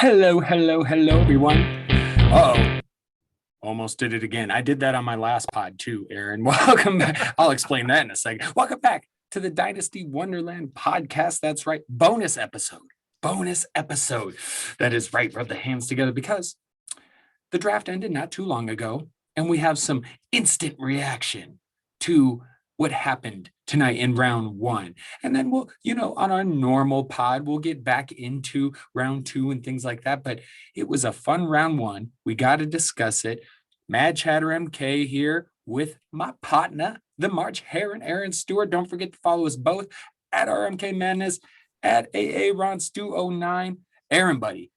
Hello, everyone. Uh-oh. Almost did it again. I did that on my last pod too, Aaron. Welcome back. I'll explain that in a second. Welcome back to the Dynasty Wonderland podcast. That's right. Bonus episode. Bonus episode. That is right. Rub the hands together because the draft ended not too long ago, and we have some instant reaction to what happened tonight in round one. And then we'll, on our normal pod, we'll get back into round two and things like that. But it was a fun round one. We got to discuss it. Mad Chatter MK here with my partner, the March Heron, Aaron Stewart. Don't forget to follow us both at RMK Madness, at AA Ron Stu 09. Aaron, buddy,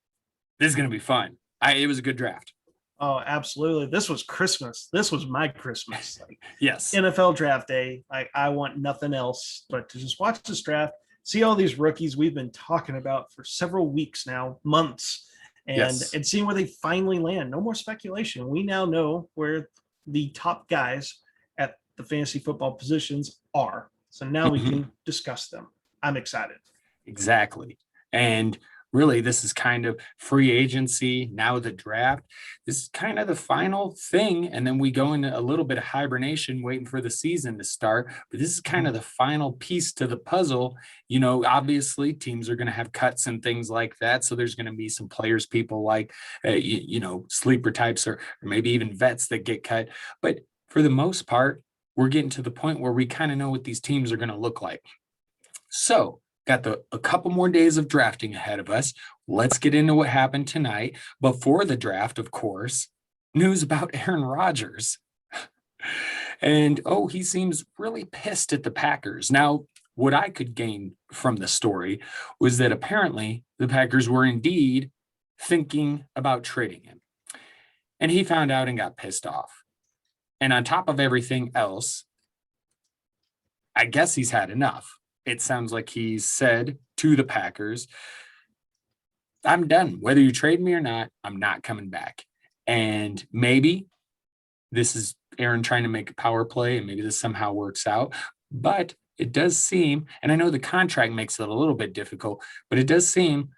this is going to be fun. It was a good draft. Oh, absolutely. This was Christmas. This was my Christmas. Yes. NFL draft day. I want nothing else but to just watch this draft, see all these rookies we've been talking about for several weeks now, months, and seeing where they finally land. No more speculation. We now know where the top guys at the fantasy football positions are. So now we can discuss them. I'm excited. Exactly. And really, this is kind of free agency, now the draft. This is kind of the final thing. And then we go into a little bit of hibernation, waiting for the season to start. But this is kind of the final piece to the puzzle. Obviously, teams are going to have cuts and things like that. So there's going to be some players, people like, sleeper types or maybe even vets that get cut. But for the most part, we're getting to the point where we kind of know what these teams are going to look like. So got a couple more days of drafting ahead of us. Let's get into what happened tonight. Before the draft, of course, news about Aaron Rodgers. And, he seems really pissed at the Packers. Now, what I could gain from the story was that apparently the Packers were indeed thinking about trading him. And he found out and got pissed off. And on top of everything else, I guess he's had enough. It sounds like he said to the Packers, I'm done. Whether you trade me or not, I'm not coming back. And maybe this is Aaron trying to make a power play, and maybe this somehow works out. But it does seem, and I know the contract makes it a little bit difficult, but it does seem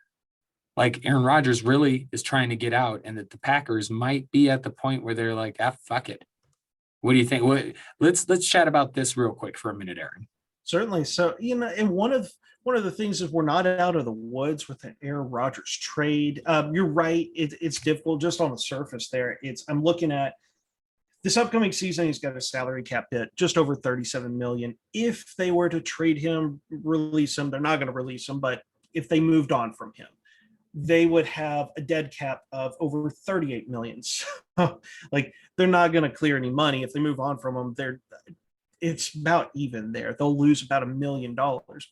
like Aaron Rodgers really is trying to get out, and that the Packers might be at the point where they're like, fuck it. What do you think? Let's chat about this real quick for a minute, Aaron. Certainly. So, and one of the things is we're not out of the woods with an Aaron Rodgers trade. You're right. It's difficult just on the surface there. I'm looking at this upcoming season. He's got a salary cap hit just over $37 million. If they were to trade him, release him, they're not going to release him. But if they moved on from him, they would have a dead cap of over $38 million. So, they're not going to clear any money. If they move on from him, it's about even there. They'll lose about $1 million.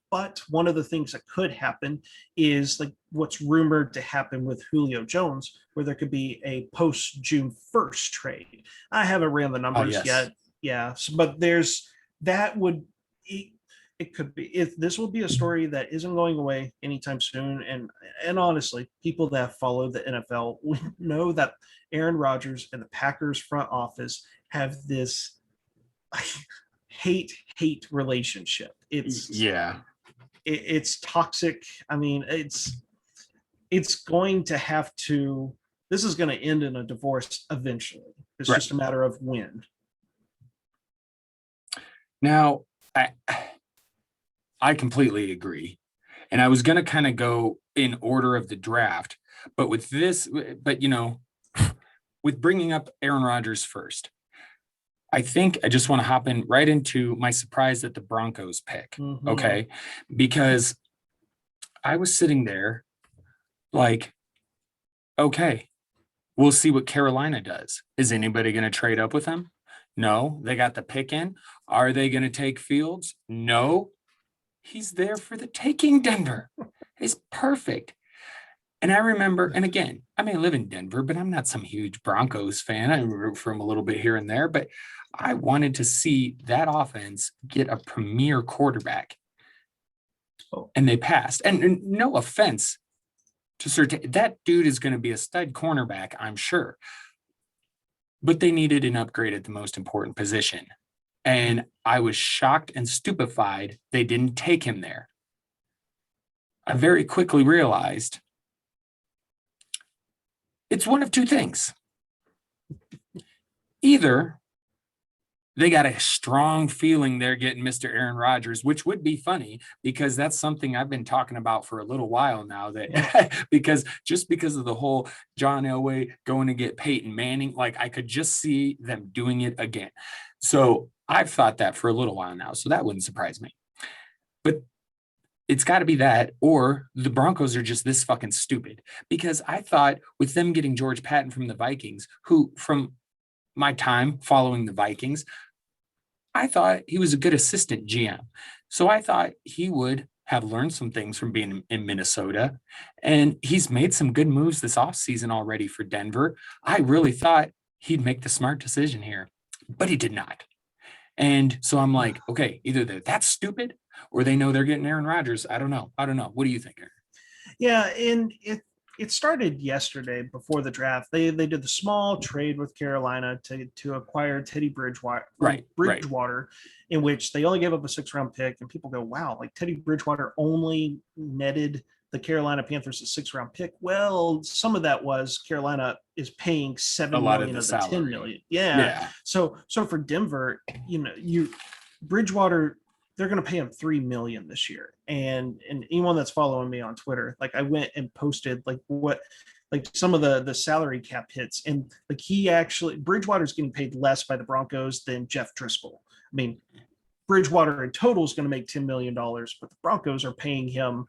But one of the things that could happen is what's rumored to happen with Julio Jones, where there could be a post June 1st trade. I haven't ran the numbers yet. Yeah. But it could be, if this will be a story that isn't going away anytime soon. And honestly, people that follow the NFL know that Aaron Rodgers and the Packers front office have this hate relationship. It's toxic. I mean, it's going to have to, this is going to end in a divorce eventually. It's just a matter of when. Now, I completely agree. And I was going to kind of go in order of the draft, but with bringing up Aaron Rodgers first, I think I just want to hop in right into my surprise at the Broncos pick. Okay. Because I was sitting there like, okay, we'll see what Carolina does. Is anybody going to trade up with them? No. They got the pick in. Are they going to take Fields? No. He's there for the taking, Denver. It's perfect. And I remember, and again, I may live in Denver, but I'm not some huge Broncos fan. I root for him a little bit here and there, but I wanted to see that offense get a premier quarterback. And they passed. And no offense to certain, that dude is going to be a stud cornerback, I'm sure. But they needed an upgrade at the most important position. And I was shocked and stupefied they didn't take him there. I very quickly realized It's one of two things. Either they got a strong feeling they're getting Mr. Aaron Rodgers, which would be funny because that's something I've been talking about for a little while now. That because of the whole John Elway going to get Peyton Manning, like I could just see them doing it again. So I've thought that for a little while now. So that wouldn't surprise me. But it's got to be that, or the Broncos are just this fucking stupid. Because I thought with them getting George Patton from the Vikings, who from my time following the Vikings, I thought he was a good assistant GM. So I thought he would have learned some things from being in Minnesota. And he's made some good moves this offseason already for Denver. I really thought he'd make the smart decision here, but he did not. And so I'm like, okay, either they're that stupid or they know they're getting Aaron Rodgers. I don't know. What do you think, Aaron? Yeah, and it started yesterday before the draft. They did the small trade with Carolina to acquire Teddy Bridgewater, Right. in which they only gave up a 6th-round pick, and people go, wow, like Teddy Bridgewater only netted the Carolina Panthers a 6th-round pick. Well, some of that was Carolina is paying $7 million of the $10 million. Yeah. So for Denver, Bridgewater, they're going to pay him $3 million this year. And anyone that's following me on Twitter, like I went and posted some of the salary cap hits, and like Bridgewater's getting paid less by the Broncos than Jeff Driscoll. I mean, Bridgewater in total is going to make $10 million, but the Broncos are paying him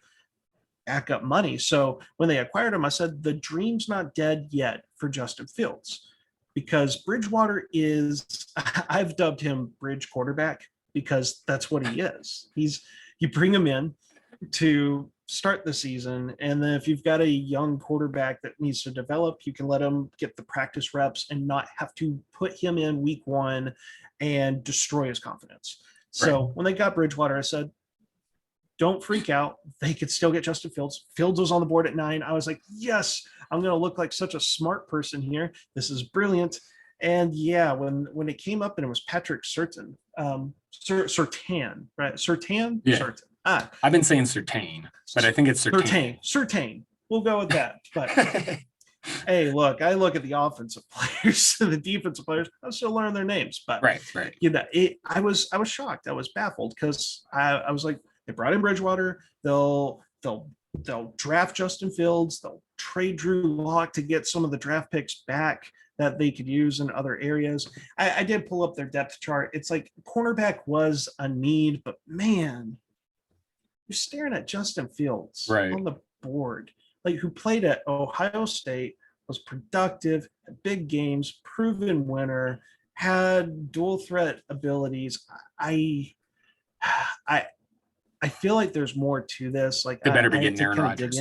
backup money. So when they acquired him, I said the dream's not dead yet for Justin Fields, because Bridgewater I've dubbed him bridge quarterback, because that's what he is. You bring him in to start the season, and then if you've got a young quarterback that needs to develop, you can let him get the practice reps and not have to put him in week 1 and destroy his confidence. So when they got Bridgewater, I said, don't freak out. They could still get Justin Fields. Fields was on the board at 9. I was like, yes, I'm going to look like such a smart person here. This is brilliant. And yeah, when it came up and it was Patrick Surtain, right? Surtain? Yeah. Surtain. I've been saying Surtain, but I think it's Surtain. Surtain. We'll go with that. But hey, look, I look at the offensive players, the defensive players. I still learn their names, but right. I was shocked. I was baffled, because I was like, they brought in Bridgewater. They'll draft Justin Fields. They'll trade Drew Lock to get some of the draft picks back that they could use in other areas. I did pull up their depth chart. It's like cornerback was a need, but man, you're staring at Justin Fields on the board, like who played at Ohio State, was productive, had big games, proven winner, had dual threat abilities. I feel like there's more to this. Like they better be getting Aaron Rodgers.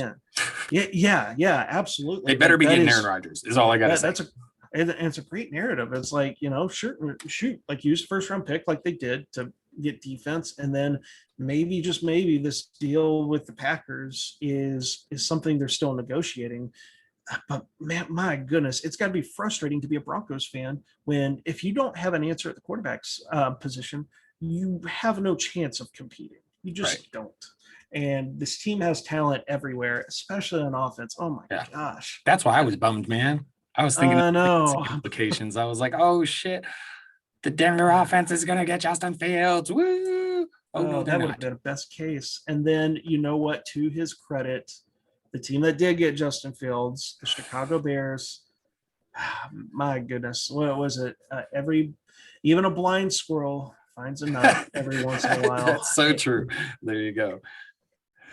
Yeah, absolutely. They better be getting Aaron Rodgers. Is all I got to say. And it's a great narrative. It's like, shoot, like use 1st-round pick like they did to get defense, and then maybe, just maybe, this deal with the Packers is something they're still negotiating. But man, my goodness, it's got to be frustrating to be a Broncos fan when, if you don't have an answer at the quarterback's position, you have no chance of competing. You just don't. And this team has talent everywhere, especially on offense. Oh my gosh. That's why I was bummed, man. I was thinking implications. I was like, oh shit, the Denver offense is going to get Justin Fields. Woo! No, that would have been a best case. And then, you know what, to his credit, the team that did get Justin Fields, the Chicago Bears, my goodness, what was it? Even a blind squirrel finds a nut every once in a while. That's so true. There you go.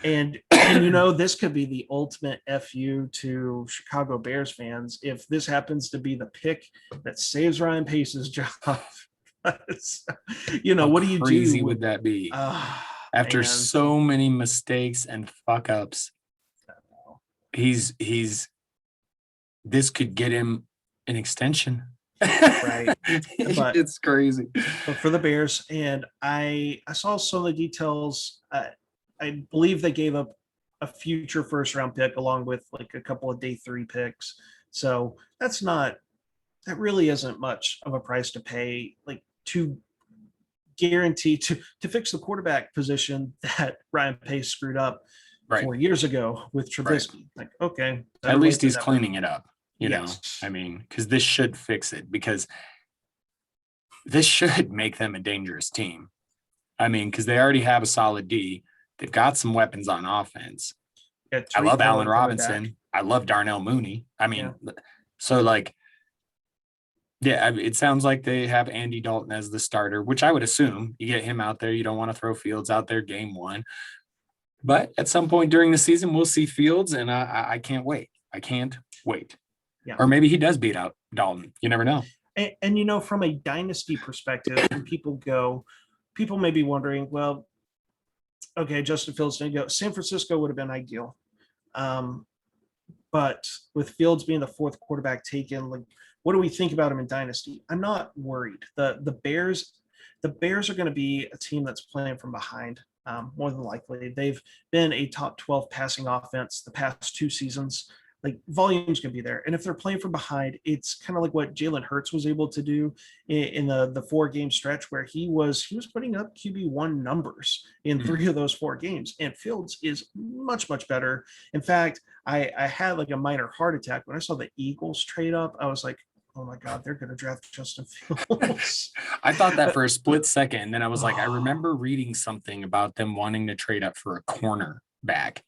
And this could be the ultimate FU to Chicago Bears fans if this happens to be the pick that saves Ryan Pace's job. What do you do? Crazy would that be? After so many mistakes and fuck ups, this could get him an extension. Right. But it's crazy. But for the Bears, and I saw some of the details. I believe they gave up a future 1st-round pick along with like a couple of day 3 picks. So that really isn't much of a price to pay, like to guarantee to fix the quarterback position that Ryan Pace screwed up 4 years ago with Trubisky. Like, okay. At least he's cleaning it up. Yes. I mean, because this should fix it, because this should make them a dangerous team. I mean, because they already have a solid D. They've got some weapons on offense. Got I Tariq love Allen Cohen coming back. Robinson. I love Darnell Mooney. I Yeah. mean, so like, yeah, it sounds like they have Andy Dalton as the starter, which I would assume you get him out there. You don't want to throw Fields out there game one. But at some point during the season, we'll see Fields, and I can't wait. I can't wait. Yeah. Or maybe he does beat out Dalton. You never know. And from a dynasty perspective, when people may be wondering, well, okay, Justin Fields didn't go. San Francisco would have been ideal. But with Fields being the fourth quarterback taken, like, what do we think about him in dynasty? I'm not worried. The Bears are going to be a team that's playing from behind. More than likely, they've been a top 12 passing offense the past 2 seasons. Like, volume's going to be there, and if they're playing from behind, it's kind of like what Jalen Hurts was able to do in the 4-game stretch, where he was putting up QB1 numbers in 3 of those 4 games. And Fields is much better. In fact, I had like a minor heart attack when I saw the Eagles trade up. I was like, oh my God, they're going to draft Justin Fields. I thought that for a split second. And then I was like, I remember reading something about them wanting to trade up for a cornerback,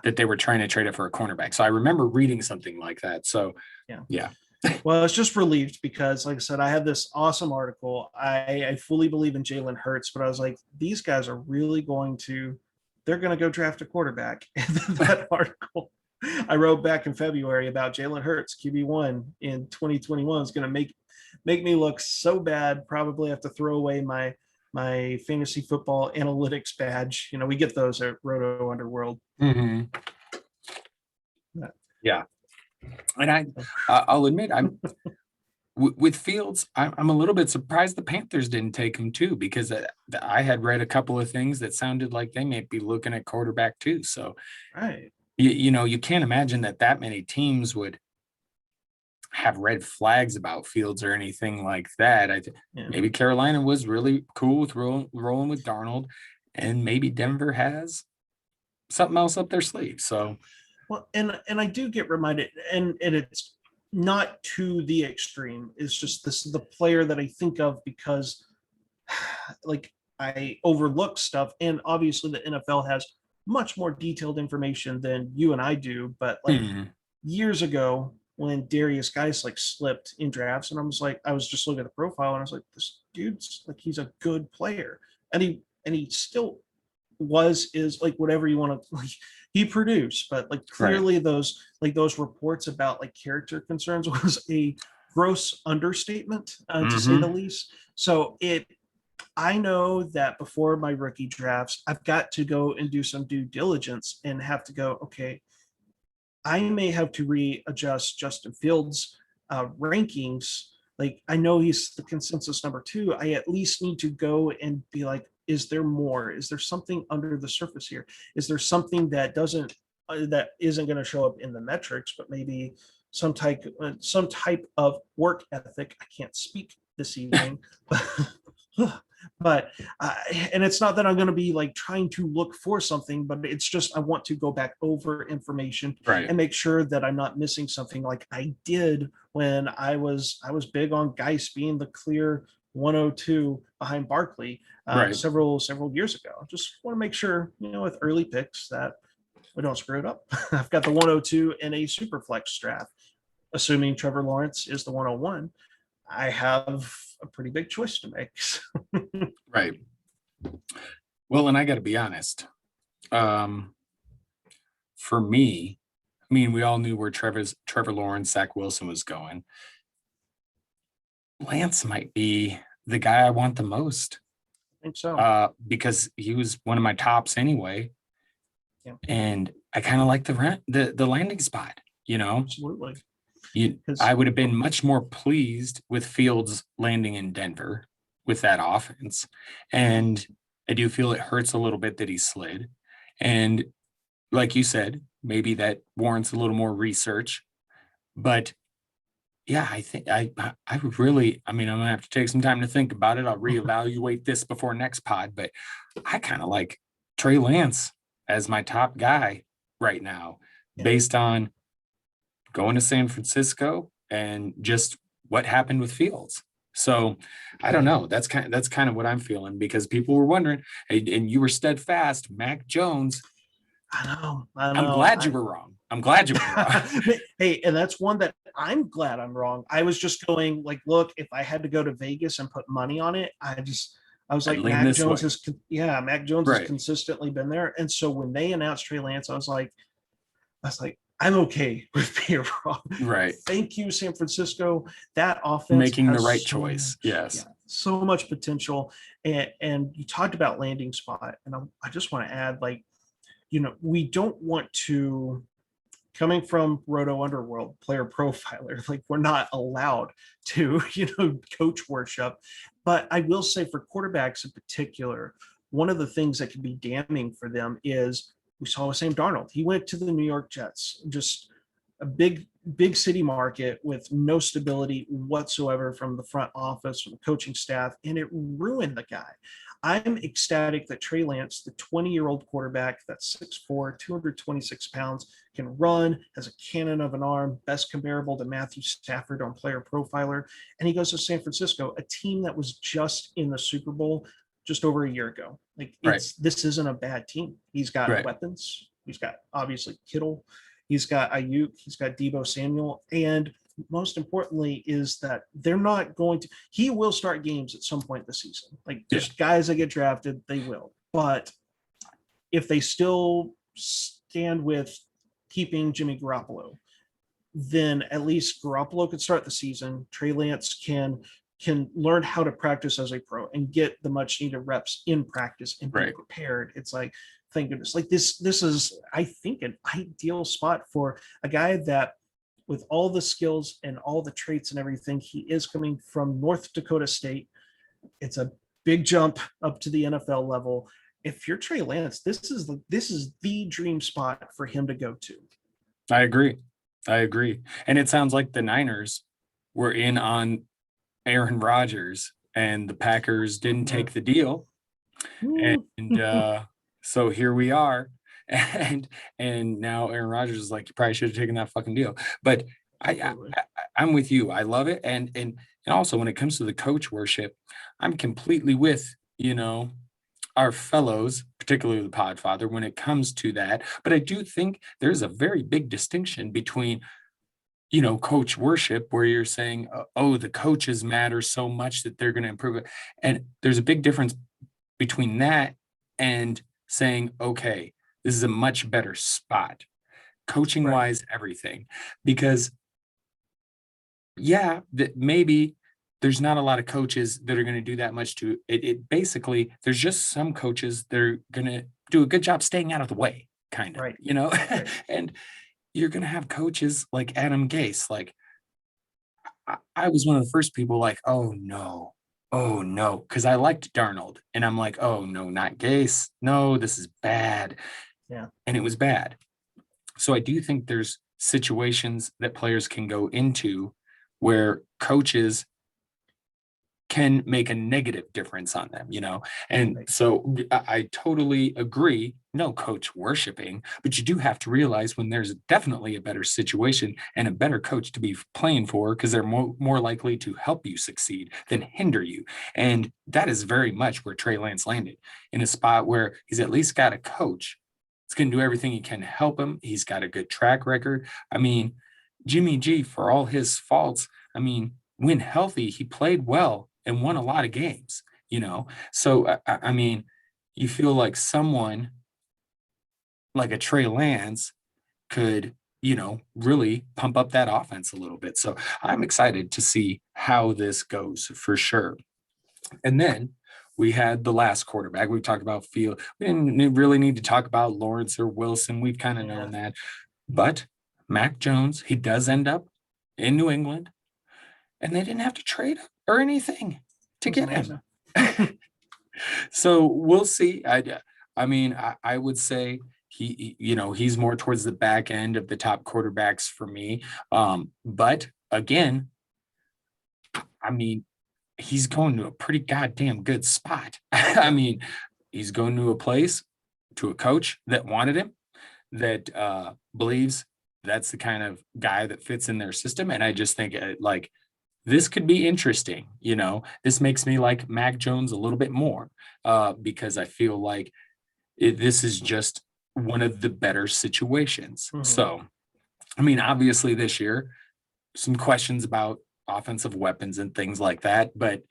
that they were trying to trade up for a cornerback. So I remember reading something like that. So, yeah. Well, I was just relieved because, like I said, I had this awesome article. I fully believe in Jalen Hurts, but I was like, these guys are really they're going to go draft a quarterback. And then that article I wrote back in February about Jalen Hurts, QB1 in 2021, is going to make me look so bad. Probably have to throw away my fantasy football analytics badge. We get those at Roto Underworld. Mm-hmm. Yeah. And I'll admit, I'm with Fields, I'm a little bit surprised the Panthers didn't take him too, because I had read a couple of things that sounded like they may be looking at quarterback too. So, right. You can't imagine that many teams would have red flags about Fields or anything like that. Maybe Carolina was really cool with rolling with Darnold, and maybe Denver has something else up their sleeve. So, well, and I do get reminded, and it's not to the extreme. It's just this is the player that I think of because, like, I overlook stuff, and obviously the NFL has much more detailed information than you and I do. But like years ago, when Darius Guice like slipped in drafts, and I was just looking at the profile, and I was like, this dude's like, he's a good player, and he still is like whatever you want to like. He produced, but like clearly those reports about like character concerns was a gross understatement, to say the least. So I know that before my rookie drafts, I've got to go and do some due diligence and have to go, okay, I may have to readjust Justin Fields' rankings. Like, I know he's the consensus number 2. I at least need to go and be like, is there more? Is there something under the surface here? Is there something that isn't going to show up in the metrics, but maybe some type of work ethic? I can't speak this evening, but and it's not that I'm going to be like trying to look for something, but it's just I want to go back over information and make sure that I'm not missing something, like I did when I was big on Geis being the clear 102 behind Barkley several years ago. I just want to make sure, with early picks, that we don't screw it up. I've got the 102 in a super flex draft, assuming Trevor Lawrence is the 101. I have a pretty big choice to make. Right. Well, and I got to be honest. For me, I mean, we all knew where Trevor Lawrence, Zach Wilson was going. Lance might be the guy I want the most. I think so. Because he was one of my tops anyway. Yeah. And I kind of like the landing spot, Absolutely. I would have been much more pleased with Fields landing in Denver with that offense. And I do feel it hurts a little bit that he slid. And like you said, maybe that warrants a little more research. But yeah, I think I'm going to have to take some time to think about it. I'll reevaluate this before next pod, but I kind of like Trey Lance as my top guy right now, based on going to San Francisco and just what happened with Fields. So I don't know. That's kind of what I'm feeling, because people were wondering, and you were steadfast, Mac Jones. I I'm know. glad you were wrong. I'm glad you were wrong. Hey, and that's one that I'm glad I'm wrong. I was just going like, look, if I had to go to Vegas and put money on it, I was I'd like, lean Mac this Jones way. has, yeah, Mac Jones has Right. consistently been there. And so when they announced Trey Lance, I was like, I'm okay with being wrong. Right. Thank you, San Francisco. That offense Making the has right so choice. much, yeah, Yes. so much potential. And you talked about landing spot, and I just want to add, like, we don't want to, coming from Roto Underworld player profiler, like we're not allowed to, coach worship. But I will say for quarterbacks in particular, one of the things that can be damning for them is we saw with Sam Darnold. He went to the New York Jets, just a big city market with no stability whatsoever from the front office, from the coaching staff, and it ruined the guy. I'm ecstatic that Trey Lance, the 20-year-old quarterback that's 6'4", 226 pounds, can run, has a cannon of an arm, best comparable to Matthew Stafford on Player Profiler. And he goes to San Francisco, a team that was just in the Super Bowl just over a year ago. Like, Right. this isn't a bad team. He's got Right. weapons. He's got obviously Kittle. He's got Ayuk. He's got Deebo Samuel. And most importantly is that they're not going to, he will start games at some point this season. Like, just guys that get drafted, they will. But if they still stand with keeping Jimmy Garoppolo, then at least Garoppolo could start the season. Trey Lance can learn how to practice as a pro and get the much needed reps in practice and be Right. prepared. It's like, thank goodness. Like, this is, I think, an ideal spot for a guy that, with all the skills and all the traits and everything, he is coming from North Dakota State. It's a big jump up to the NFL level. If you're Trey Lance, this is the dream spot for him to go to. I agree. And it sounds like the Niners were in on Aaron Rodgers, and the Packers didn't take the deal. And so here we are. And now Aaron Rodgers is like, you probably should have taken that fucking deal. But I'm with you. I love it. And also, when it comes to the coach worship, I'm completely with, our fellows, particularly the Podfather, when it comes to that. But I do think there's a very big distinction between, coach worship, where you're saying, oh, the coaches matter so much that they're going to improve it. And there's a big difference between that and saying, okay, this is a much better spot, coaching wise, everything. Because that maybe there's not a lot of coaches that are going to do that much to it. Basically, there's just some coaches that are going to do a good job staying out of the way, kind of, Right. And you're going to have coaches like Adam Gase. Like, I was one of the first people like, oh no, because I liked Darnold, and I'm like, oh no, not Gase. No, this is bad. Yeah. And it was bad. So I do think there's situations that players can go into where coaches can make a negative difference on them, And so I totally agree. No coach worshiping, but you do have to realize when there's definitely a better situation and a better coach to be playing for, because they're more likely to help you succeed than hinder you. And that is very much where Trey Lance landed, in a spot where he's at least got a coach. It's going to do everything he can to help him. He's got a good track record. I mean, Jimmy G, for all his faults, when healthy, he played well and won a lot of games, So, I mean, you feel like someone like a Trey Lance could, really pump up that offense a little bit. So I'm excited to see how this goes for sure. And then we had the last quarterback. We talked about Field. We didn't really need to talk about Lawrence or Wilson. We've kind of known that. But Mac Jones, he does end up in New England, and they didn't have to trade or anything to get him. So we'll see. I would say he's more towards the back end of the top quarterbacks for me. But again, he's going to a pretty goddamn good spot. He's going to a place, to a coach that wanted him, that believes that's the kind of guy that fits in their system. And I just think like this could be interesting. This makes me like Mac Jones a little bit more because I feel like this is just one of the better situations. Mhm. So, I mean, obviously this year, some questions about offensive weapons and things like that, but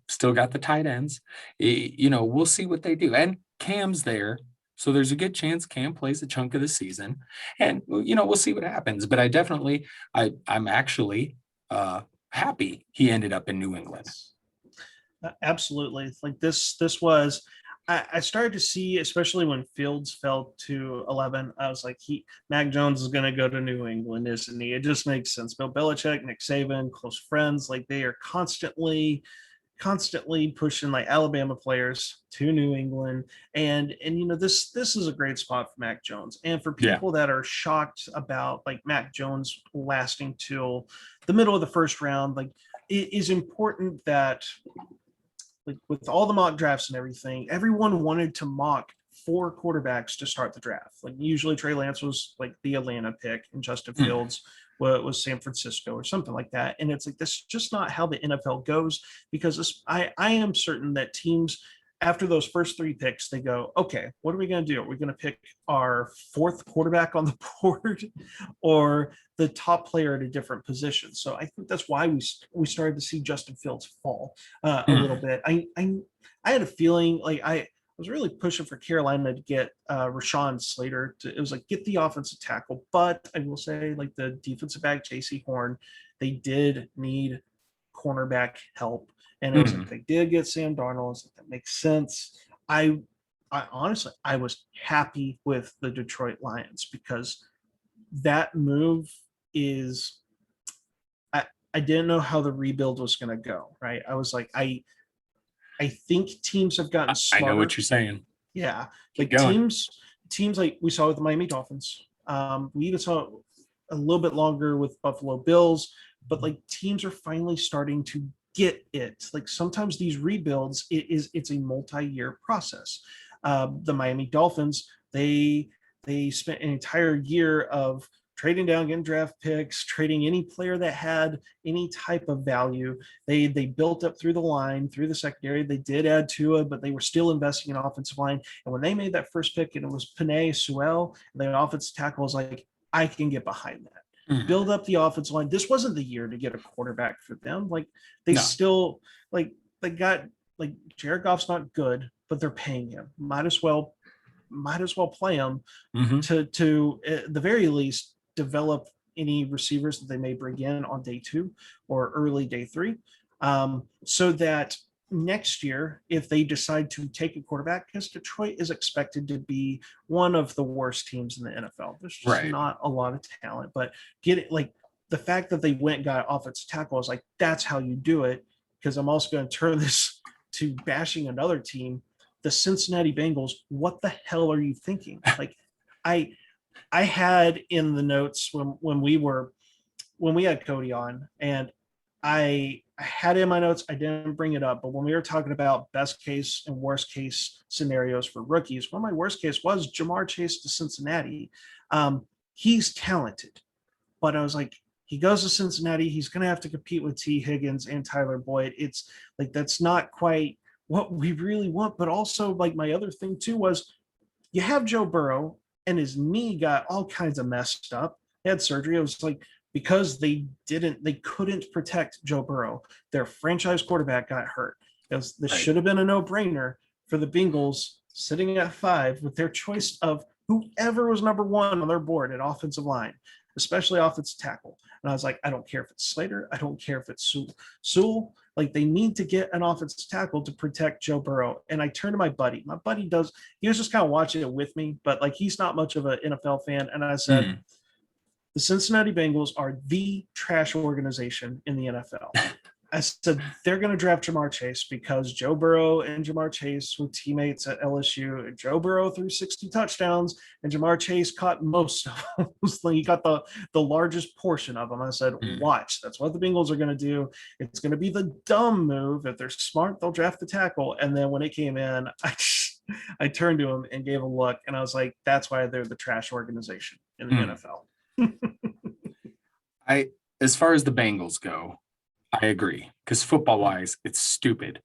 still got the tight ends. We'll see what they do. And Cam's there. So there's a good chance Cam plays a chunk of the season. And we'll see what happens. But I'm actually happy he ended up in New England. Absolutely. Like this was, I started to see, especially when Fields fell to 11, I was like, Mac Jones is going to go to New England, isn't he? It just makes sense. Bill Belichick, Nick Saban, close friends, like they are constantly pushing like Alabama players to New England. And this is a great spot for Mac Jones. And for Yeah. people that are shocked about like Mac Jones lasting till the middle of the first round, like it is important that like with all the mock drafts and everything, everyone wanted to mock 4 quarterbacks to start the draft. Like usually Trey Lance was like the Atlanta pick and Justin Fields was San Francisco or something like that. And it's like, this is just not how the NFL goes, because I am certain that teams after those first 3 picks, they go, okay, what are we going to do? Are we going to pick our 4th quarterback on the board or the top player at a different position? So I think that's why we started to see Justin Fields fall a little bit. I had a feeling like I was really pushing for Carolina to get Rashawn Slater. It was like, get the offensive tackle. But I will say, like the defensive back, J.C. Horn, they did need cornerback help. And it was like, they did get Sam Darnold. Like, that makes sense. I honestly, I was happy with the Detroit Lions because that move is, I didn't know how the rebuild was going to go. Right. I was like, I think teams have gotten I smarter. know what you're saying. Yeah. Keep Like going. teams like we saw with the Miami Dolphins. We even saw a little bit longer with Buffalo Bills, but like teams are finally starting to get it. Like sometimes these rebuilds, it's a multi-year process. The Miami Dolphins, they spent an entire year of trading down, getting draft picks, trading any player that had any type of value. They built up through the line, through the secondary. They did add Tua, but they were still investing in offensive line. And when they made that first pick, and it was Penei Sewell, and the offensive tackle was like, I can get behind that. Build up the offensive line. This wasn't the year to get a quarterback for them. Like they No. still like they got like Jared Goff's not good, but they're paying him. Might as well play him to at the very least develop any receivers that they may bring in on day 2 or early day 3, so that next year, if they decide to take a quarterback, because Detroit is expected to be one of the worst teams in the NFL. There's just not a lot of talent, but get it like the fact that they went and got offensive tackle is like, that's how you do it. Because I'm also going to turn this to bashing another team, the Cincinnati Bengals. What the hell are you thinking? Like I had in the notes when we had Cody on, and I had in my notes, I didn't bring it up, but when we were talking about best case and worst case scenarios for rookies, one of my worst case was Jamar Chase to Cincinnati. He's talented, but I was like, he goes to Cincinnati, he's going to have to compete with T. Higgins and Tyler Boyd. It's like, that's not quite what we really want. But also, like, my other thing too was you have Joe Burrow and his knee got all kinds of messed up. He had surgery. It was like, because they couldn't protect Joe Burrow. Their franchise quarterback got hurt. This should have been a no-brainer for the Bengals sitting at 5 with their choice of whoever was number 1 on their board at offensive line, especially offensive tackle. And I was like, I don't care if it's Slater. I don't care if it's Sewell. Like, they need to get an offensive tackle to protect Joe Burrow. And I turned to my buddy. My buddy he was just kind of watching it with me, but like, he's not much of an NFL fan. And I said, the Cincinnati Bengals are the trash organization in the NFL. I said, they're going to draft Jamar Chase because Joe Burrow and Jamar Chase were teammates at LSU. And Joe Burrow threw 60 touchdowns, and Jamar Chase caught most of them. He got the largest portion of them. I said, watch. That's what the Bengals are going to do. It's going to be the dumb move. If they're smart, they'll draft the tackle. And then when it came in, I turned to him and gave a look, and I was like, that's why they're the trash organization in the NFL. I as far as the Bengals go, I agree. Because football wise, it's stupid.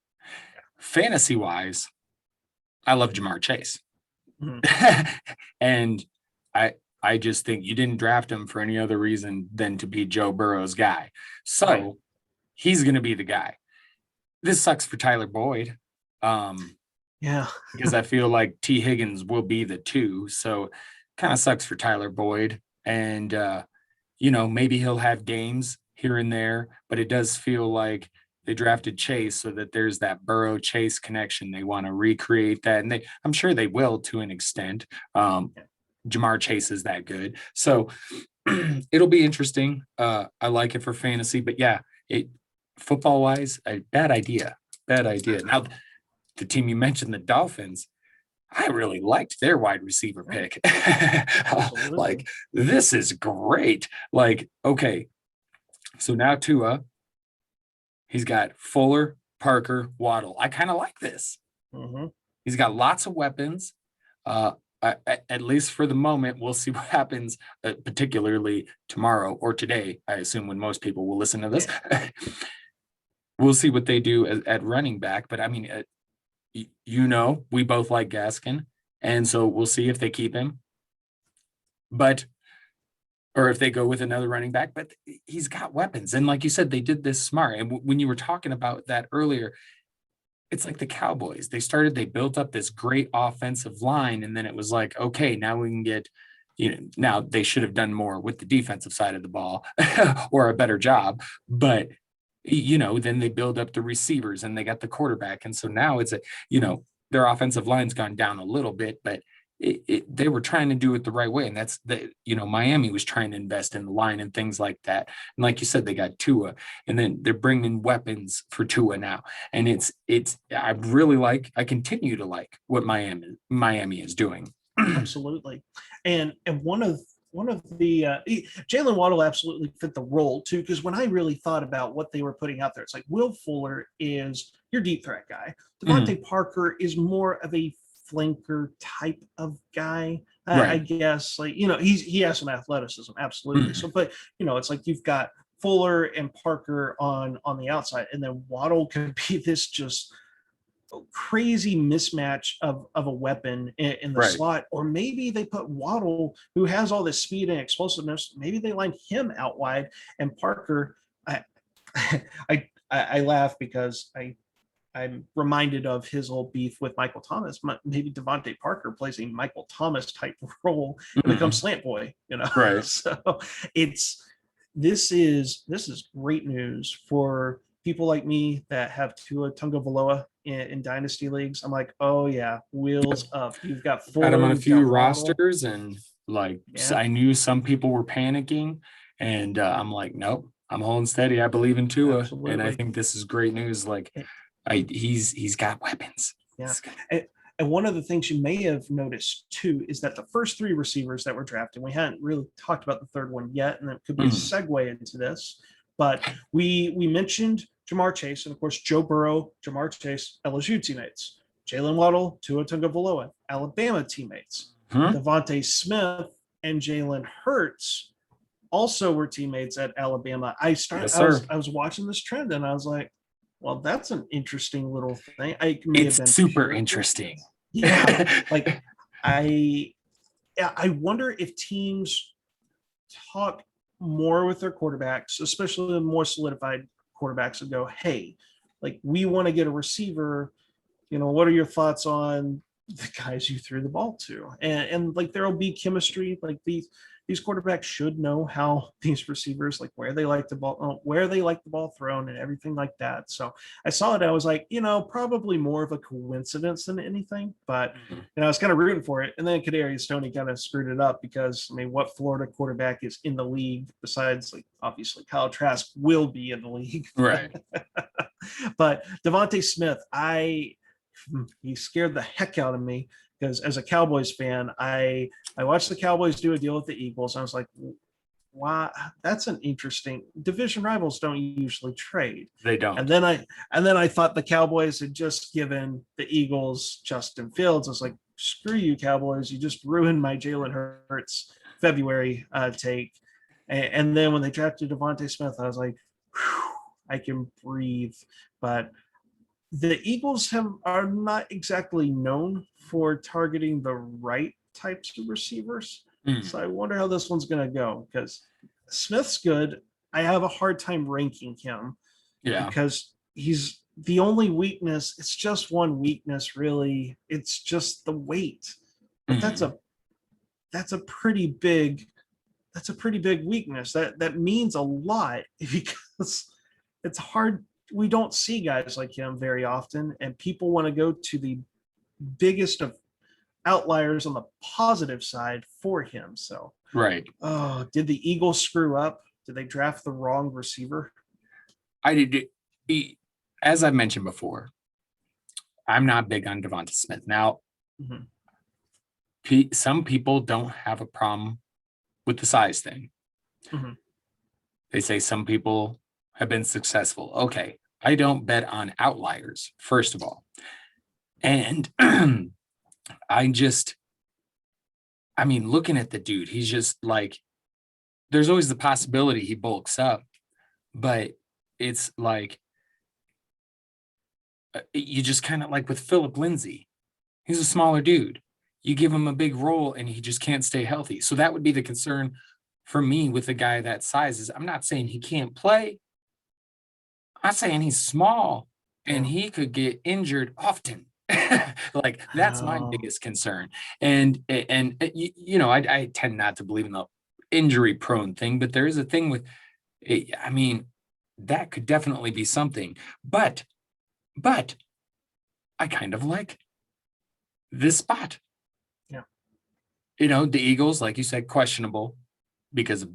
Fantasy wise, I love Jamar Chase. Mhm. And I I just think you didn't draft him for any other reason than to be Joe Burrow's guy. Right. So he's gonna be the guy. This sucks for Tyler Boyd. Um, Yeah. because I feel like T. Higgins will be the two. So kind of sucks for Tyler Boyd. And maybe he'll have games here and there, but it does feel like they drafted Chase so that there's that Burrow Chase connection. They want to recreate that. And I'm sure they will to an extent. Jamar Chase is that good. So it'll be interesting. I like it for fantasy, but yeah, it football wise, a bad idea. Bad idea. Now the team you mentioned, the Dolphins, I really liked their wide receiver pick. Absolutely. Like, this is great. Like, okay, so now Tua, he's got Fuller, Parker, Waddle. I kind of like this. Hmm. He's got lots of weapons. Uh, at least for the moment, we'll see what happens, particularly tomorrow or today. I assume when most people will listen to this, Yeah. we'll see what they do at running back. But I mean, we both like Gaskin, and so we'll see if they keep him, but or if they go with another running back. But he's got weapons, and like you said, they did this smart. And when you were talking about that earlier, it's like the Cowboys. They built up this great offensive line, and then it was like, okay, now we can get. Now they should have done more with the defensive side of the ball or a better job, but then they build up the receivers and they got the quarterback. And so now their offensive line's gone down a little bit, but they were trying to do it the right way. And that's Miami was trying to invest in the line and things like that. And like you said, they got Tua, and then they're bringing weapons for Tua now. And I continue to like what Miami is doing. Absolutely. And one of the Jalen Waddle absolutely fit the role too, because when I really thought about what they were putting out there, it's like Will Fuller is your deep threat guy. Mhm. Devontae Parker is more of a flanker type of guy. I Right. guess, like, he has some athleticism, absolutely. Mhm. So, but it's like you've got Fuller and Parker on the outside, and then Waddle could be this just crazy mismatch of a weapon in the Right. slot. Or maybe they put Waddle, who has all this speed and explosiveness, maybe they line him out wide, and Parker. I I laugh because I'm reminded of his old beef with Michael Thomas. Maybe Devontae Parker plays a Michael Thomas type role and becomes Mhm. slant boy. Right. So it's this is great news for people like me that have Tua Tagovailoa in dynasty leagues. I'm like, oh yeah, wheels up. You've got Got him Fuller, on a you've few got Waddle. rosters, and like Yeah, I knew some people were panicking, and I'm like, nope, I'm holding steady. I believe in Tua, and I absolutely. think this is great news. Like, Eh, he's got weapons. Yeah. And one of the things you may have noticed too is that the first three receivers that were drafted, we hadn't really talked about the third one yet, and that could be a Mm, segue into this. But we mentioned Jamar Chase, and of course Joe Burrow, Jamar Chase, LSU teammates. Jalen Waddle, Tua Tagovailoa, Alabama teammates. huh? Devontae Smith and Jalen Hurts also were teammates at Alabama. Yes, I was sir. I was watching this trend, and I was like, well, that's an interesting little thing. I may have It's been super pure. interesting. Yeah, like I I wonder if teams talk more with their quarterbacks, especially the more solidified quarterbacks, and go, hey, like, we want to get a receiver. What are your thoughts on the guys you threw the ball to? And like, there'll be chemistry. Like, these quarterbacks should know how these receivers, like, where they like the ball thrown and everything like that. So I saw it. I was like, probably more of a coincidence than anything, but Mhm. I was kind of rooting for it. And then Kadarius Toney kind of screwed it up, because I mean, what Florida quarterback is in the league besides, like, obviously Kyle Trask will be in the league, Right. but Devontae Smith, he scared the heck out of me, because as a Cowboys fan, I watched the Cowboys do a deal with the Eagles. And I was like, wow, that's an interesting, division rivals don't usually trade. They And don't. then I thought the Cowboys had just given the Eagles Justin Fields. I was like, screw you, Cowboys. You just ruined my Jalen Hurts February take. And then when they drafted Devontae Smith, I was like, whew, I can breathe. But the Eagles are not exactly known for targeting the right types of receivers. So I wonder how this one's going to go, because Smith's good. I have a hard time ranking him Yeah. because he's the only weakness. It's just one weakness, really. It's just the weight. But that's a pretty big weakness. That means a lot because it's hard. We don't see guys like him very often, and people want to go to the biggest of outliers on the positive side for him. So, Right. oh, did the Eagles screw up? Did they draft the wrong receiver? I did. As I mentioned before, I'm not big on Devonta Smith. Now, some people don't have a problem with the size thing. They say some people have been successful. Okay, I don't bet on outliers, first of all. And looking at the dude, he's just like, there's always the possibility he bulks up, but it's like, you just kind of like with Philip Lindsay, he's a smaller dude. You give him a big role and he just can't stay healthy. So that would be the concern for me with a guy that size. Is I'm not saying he can't play. I'm saying he's small and he could get injured often. Like that's my biggest concern. And I tend not to believe in the injury prone thing, but there is a thing with it. I mean, that could definitely be something, but I kind of like this spot. Yeah. The Eagles, like you said, questionable because of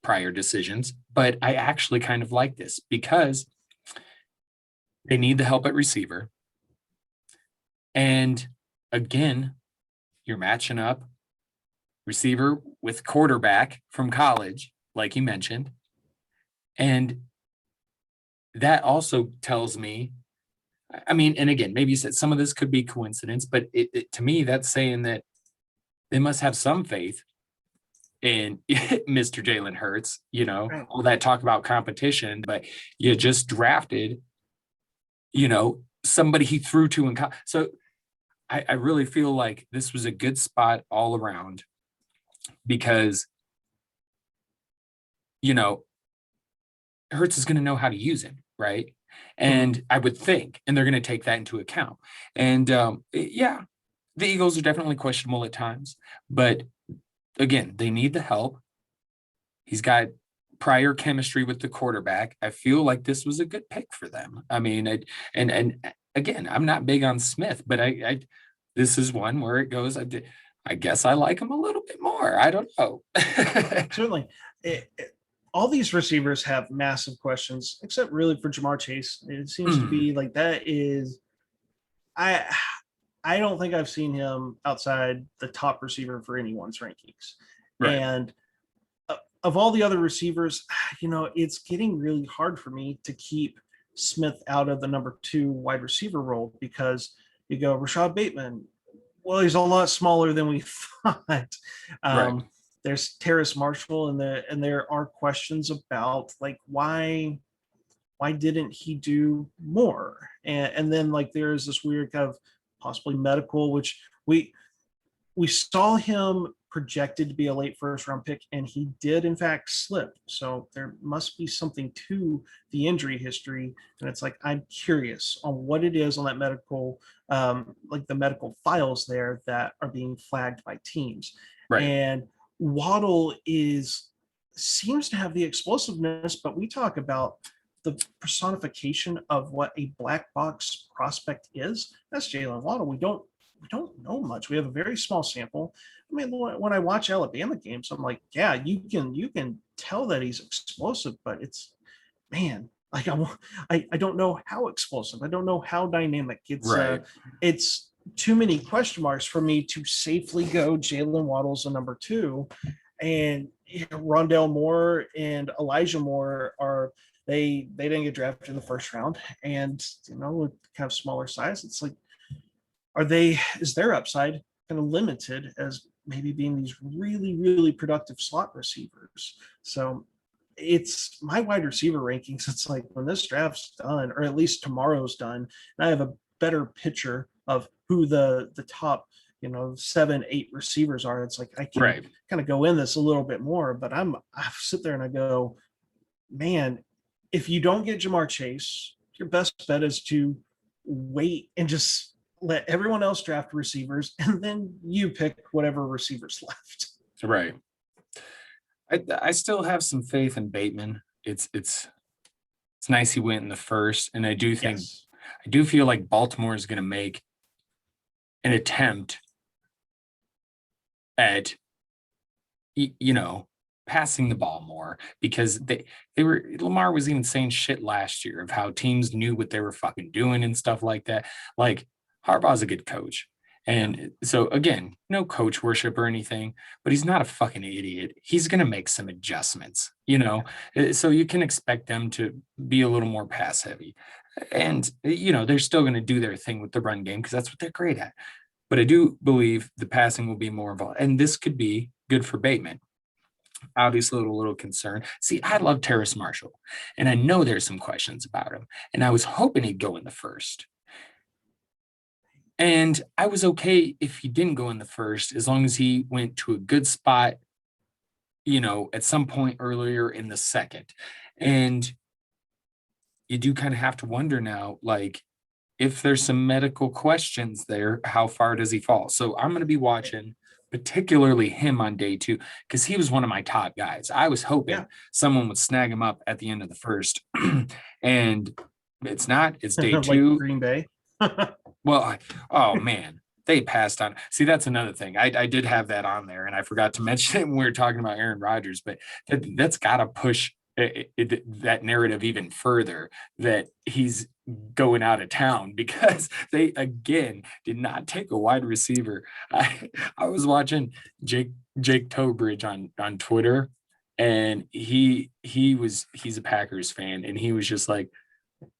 prior decisions, but I actually kind of like this because they need the help at receiver. And again, you're matching up receiver with quarterback from college, like you mentioned. And that also tells me, and again, maybe you said some of this could be coincidence, but to me, that's saying that they must have some faith in Mr. Jalen Hurts, Right. all that talk about competition, but you just drafted, somebody he threw to in college. So I really feel like this was a good spot all around because, Hurts is going to know how to use him, right? And I would think, and they're going to take that into account. And the Eagles are definitely questionable at times, but again, they need the help. He's got prior chemistry with the quarterback. I feel like this was a good pick for them. And again, I'm not big on Smith, but I this is one where it goes. I guess I like him a little bit more. I don't know. Certainly. All these receivers have massive questions, except really for Jamar Chase. It seems to be like that is I don't think I've seen him outside the top receiver for anyone's rankings. Right. And of all the other receivers, it's getting really hard for me to keep Smith out of the number 2 wide receiver role because you go Rashad Bateman. Well, he's a lot smaller than we thought. Right. There's Terrace Marshall, and there are questions about like why didn't he do more? And then like there's this weird kind of possibly medical, which we saw him projected to be a late first round pick, and he did in fact slip. So there must be something to the injury history. And it's like, I'm curious on what it is on that medical, like the medical files there that are being flagged by teams. Right. And Waddle seems to have the explosiveness, but we talk about the personification of what a black box prospect is. That's Jalen Waddle. We don't know much. We have a very small sample. When I watch Alabama games, I'm like, yeah, you can tell that he's explosive, but it's, man, like I don't know how explosive. I don't know how dynamic. It's too many question marks for me to safely go Jalen Waddle's a number 2, and Rondell Moore and Elijah Moore they didn't get drafted in the first round, and with kind of smaller size, it's like, is their upside kind of limited as maybe being these really, really productive slot receivers. So it's my wide receiver rankings. It's like when this draft's done, or at least tomorrow's done, and I have a better picture of who the top, 7, 8 receivers are. It's like I can Right. kind of go in this a little bit more, but I sit there and I go, man, if you don't get Jamar Chase, your best bet is to wait and just let everyone else draft receivers, and then you pick whatever receivers left. Right. I still have some faith in Bateman. It's nice he went in the first, and I do think Yes. I do feel like Baltimore is going to make an attempt at passing the ball more, because they were Lamar was even saying shit last year of how teams knew what they were fucking doing and stuff like that. Like, Harbaugh's a good coach. And so again, no coach worship or anything, but he's not a fucking idiot. He's going to make some adjustments, so you can expect them to be a little more pass heavy. And, they're still going to do their thing with the run game because that's what they're great at. But I do believe the passing will be more involved. And this could be good for Bateman. Obviously, a little concern. See, I love Terrace Marshall, and I know there's some questions about him. And I was hoping he'd go in the first. And I was okay if he didn't go in the first, as long as he went to a good spot, at some point earlier in the second. And you do kind of have to wonder now, like, if there's some medical questions there, how far does he fall? So I'm going to be watching particularly him on day 2, because he was one of my top guys. I was hoping someone would snag him up at the end of the first. And it's not. It's day Like 2. Green Bay. Well, oh man, they passed on. See, that's another thing. I did have that on there, and I forgot to mention it when we were talking about Aaron Rodgers, but that's got to push that narrative even further, that he's going out of town, because they again did not take a wide receiver. I was watching Jake Tobridge on Twitter, and he's a Packers fan, and he was just like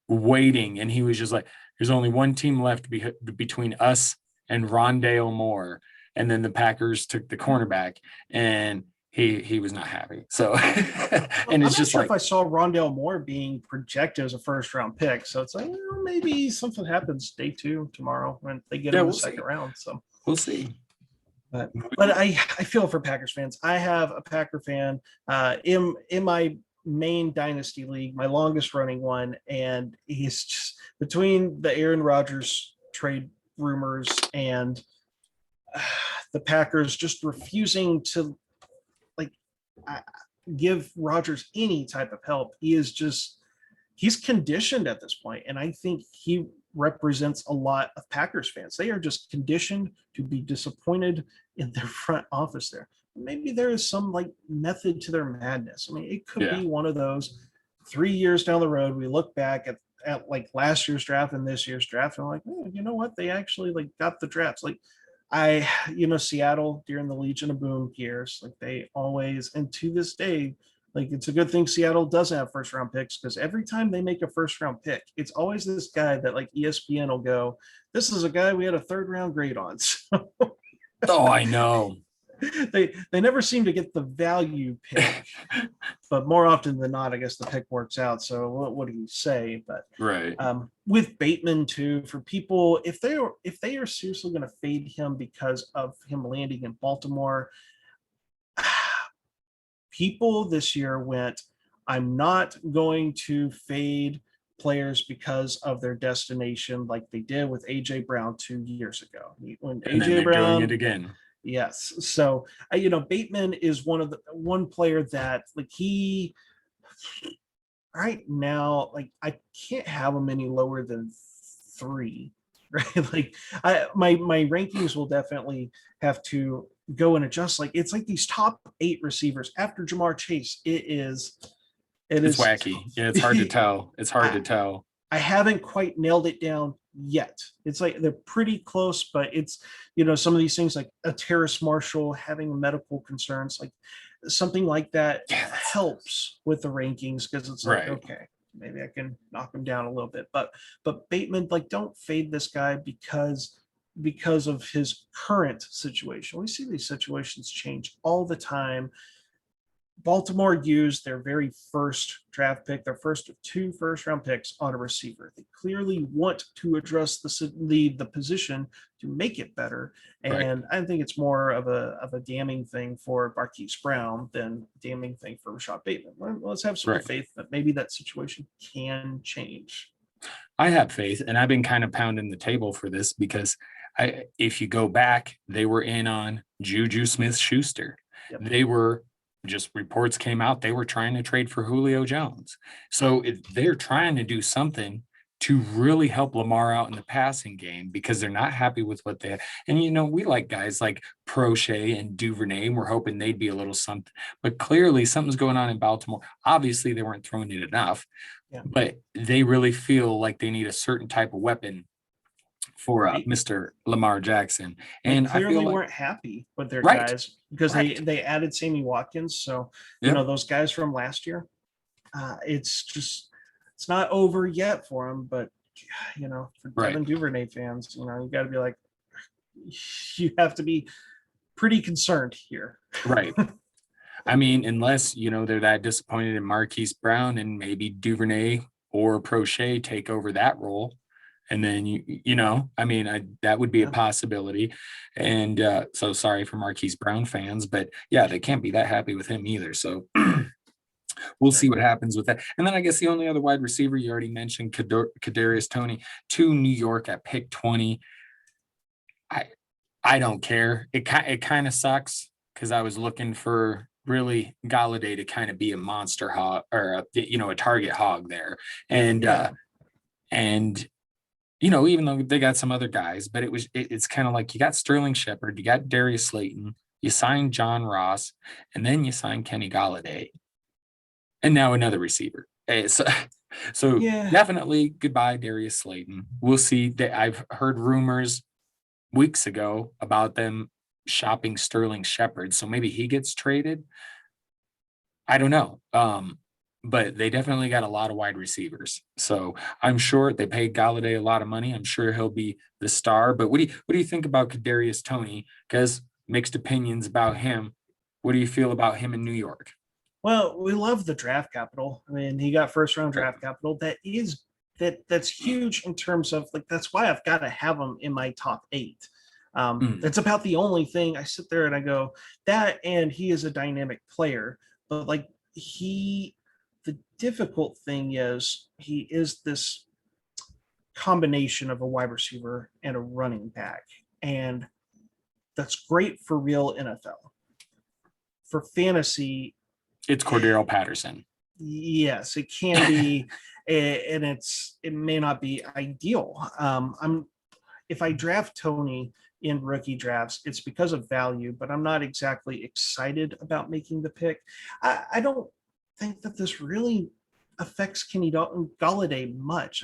waiting, and he was just like, there's only one team left between us and Rondale Moore, and then the Packers took the cornerback, and he was not happy. So and it's just sure like, if I saw Rondale Moore being projected as a first round pick. So it's like, maybe something happens day 2 tomorrow when they get in the second round. So we'll see. But I feel for Packers fans. I have a Packer fan in my main dynasty league, my longest running one, and he's just between the Aaron Rodgers trade rumors and the Packers just refusing to give Rodgers any type of help. He's conditioned at this point, and I think he represents a lot of Packers fans. They are just conditioned to be disappointed in their front office there. Maybe there is some method to their madness. I mean, it could be one of those 3 years down the road, we look back at last year's draft and this year's draft, and like, oh, you know what? They actually got the drafts. Seattle during the Legion of Boom years, they always, and to this day, it's a good thing Seattle doesn't have first round picks, because every time they make a first round pick, it's always this guy that ESPN will go, this is a guy we had a 3rd round grade on. So oh, I know. They never seem to get the value pick, but more often than not, I guess the pick works out. So what do you say? But right. With Bateman too, for people, if they are seriously going to fade him because of him landing in Baltimore, people this year went, I'm not going to fade players because of their destination like they did with AJ Brown 2 years ago. When and AJ Brown doing it again. Yes. So, Bateman is one player that he right now, I can't have him any lower than 3, right? My rankings will definitely have to go and adjust. It's these top 8 receivers after Jamar Chase. It's wacky. Yeah, it's hard to tell. It's hard to tell. I haven't quite nailed it down yet. It's they're pretty close, but it's, some of these things like a Terrace Marshall having medical concerns, something like that helps with the rankings, because it's okay, maybe I can knock him down a little bit. But Bateman, don't fade this guy, because because of his current situation. We see these situations change all the time. Baltimore used their very first draft pick, their first of 2 first-round picks on a receiver. They clearly want to address the position to make it better. Right. And I think it's more of a damning thing for Marquise Brown than a damning thing for Rashad Bateman. Let's have some Right. faith that maybe that situation can change. I have faith, and I've been kind of pounding the table for this because if you go back, they were in on Juju Smith-Schuster. Yep. They were just reports came out they were trying to trade for Julio Jones. So they're trying to do something to really help Lamar out in the passing game because they're not happy with what they have. And we like guys like Prochet and Duvernay. And we're hoping they'd be a little something, but clearly something's going on in Baltimore. Obviously, they weren't throwing it enough. Yeah. But they really feel like they need a certain type of weapon for Mr. Lamar Jackson. And they clearly I feel weren't happy with their Right. guys because Right. they added Sammy Watkins. So, Yep. those guys from last year, it's not over yet for them. But, for Right. Devin Duvernay fans, you got to be like, you have to be pretty concerned here. Right. I mean, unless, they're that disappointed in Marquise Brown and maybe Duvernay or Prochet take over that role. And then, that would be a possibility. And so sorry for Marquise Brown fans, but yeah, they can't be that happy with him either. So we'll see what happens with that. And then I guess the only other wide receiver you already mentioned, Kadarius Toney to New York at pick 20. I don't care. It kind of sucks because I was looking for really Galladay to kind of be a monster hog or a target hog there. And even though they got some other guys, but it's kind of like you got Sterling Shepard, you got Darius Slayton, you signed John Ross, and then you signed Kenny Galladay, and now another receiver. So definitely goodbye, Darius Slayton. We'll see. I've heard rumors weeks ago about them shopping Sterling Shepard, so maybe he gets traded. I don't know. But they definitely got a lot of wide receivers. So I'm sure they paid Galladay a lot of money. I'm sure he'll be the star. But what do you think about Kadarius Toney? Because mixed opinions about him. What do you feel about him in New York? Well, we love the draft capital. I mean, he got first round draft capital. That's huge in terms of that's why I've got to have him in my top 8. That's about the only thing I sit there and I go that, and he is a dynamic player, but the difficult thing is he is this combination of a wide receiver and a running back. And that's great for real NFL. For fantasy, it's Cordero Patterson. Yes, it can be, and it may not be ideal. If I draft Toney in rookie drafts, it's because of value, but I'm not exactly excited about making the pick. I don't think that this really affects Kenny Galladay much.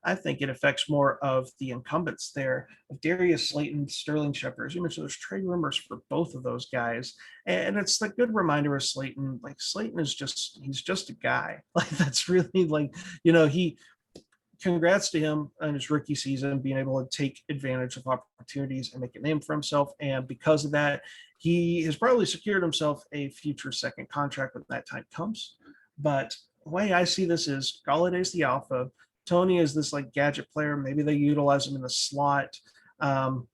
I think it affects more of the incumbents there of Darius Slayton, Sterling Shepard. As you mentioned, there's trade rumors for both of those guys. And it's a good reminder of Slayton. Slayton is he's just a guy. That's really he congrats to him on his rookie season, being able to take advantage of opportunities and make a name for himself. And because of that, he has probably secured himself a future second contract when that time comes. But the way I see this is Galladay's the alpha. Toney is this gadget player. Maybe they utilize him in the slot. And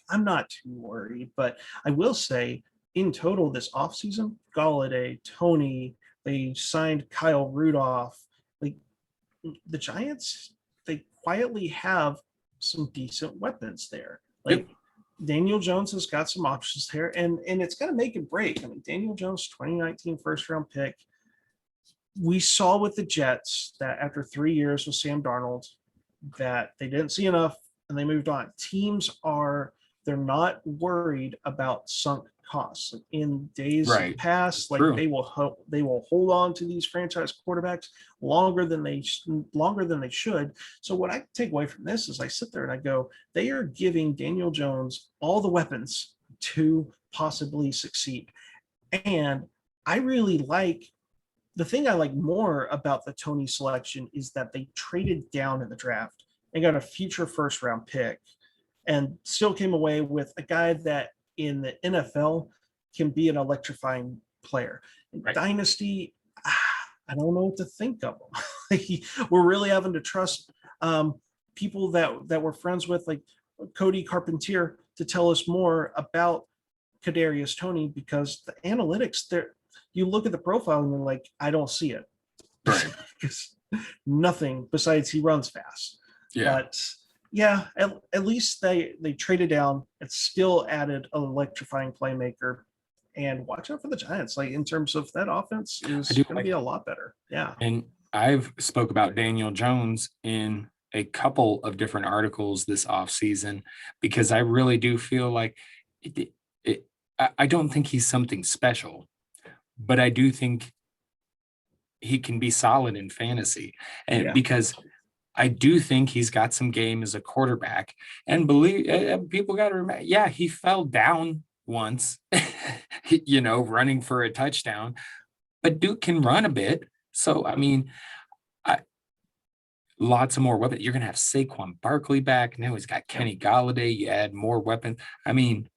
I'm not too worried, but I will say in total this offseason, Galladay, Toney, they signed Kyle Rudolph. The Giants, they quietly have some decent weapons there. Daniel Jones has got some options there, and it's going to make and break. I mean, Daniel Jones, 2019 first-round pick. We saw with the Jets that after 3 years with Sam Darnold that they didn't see enough, and they moved on. They're not worried about sunk costs. In days past, they will hold on to these franchise quarterbacks longer than they should. So what I take away from this is I sit there and I go, they are giving Daniel Jones all the weapons to possibly succeed. And I really the thing I like more about the Toney selection is that they traded down in the draft and got a future first round pick, and still came away with a guy that in the NFL can be an electrifying player. In Right. Dynasty, I don't know what to think of him. We're really having to trust people that we're friends with, like Cody Carpentier, to tell us more about Kadarius Toney, because the analytics there, you look at the profile and you're like, I don't see it. Right. Because nothing besides he runs fast. Yeah. But yeah, at least they traded down and still added an electrifying playmaker. And watch out for the Giants. Like, in terms of that offense I is do going to like be a it. lot better. Yeah. And I've spoke about Daniel Jones in a couple of different articles this offseason because I really do feel like I don't think he's something special, but I do think he can be solid in fantasy. And Yeah. because I do think he's got some game as a quarterback. And believe people got to remember, yeah, he fell down once, running for a touchdown, but Duke can run a bit. So, I mean, I, lots of more weapons. You're going to have Saquon Barkley back. Now he's got Kenny Galladay. You add more weapons. I mean,